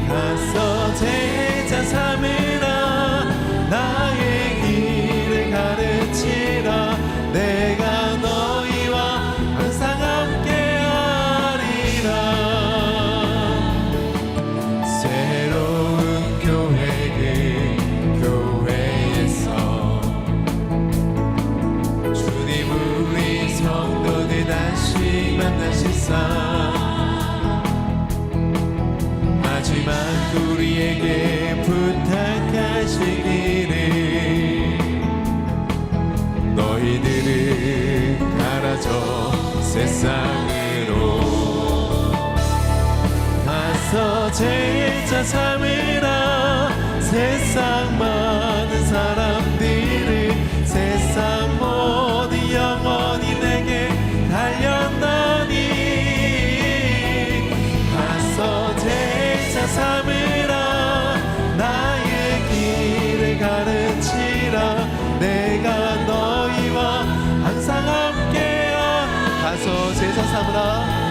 가서 제자 삼으라. 나의 길을 가르치라. 내가 너희와 항상 함께하리라. 새로운 교회를 교회에서 세상 마지막 우리에게 부탁하시기를 너희들은 가라져 세상으로 가서 제자 삼으라 세상 많은 사람들을 세상 모든 영혼이 내게 달렸나니 가서 제자 삼으라 나의 길을 가르치라 내가 너희와 항상 함께야 가서 제자 삼으라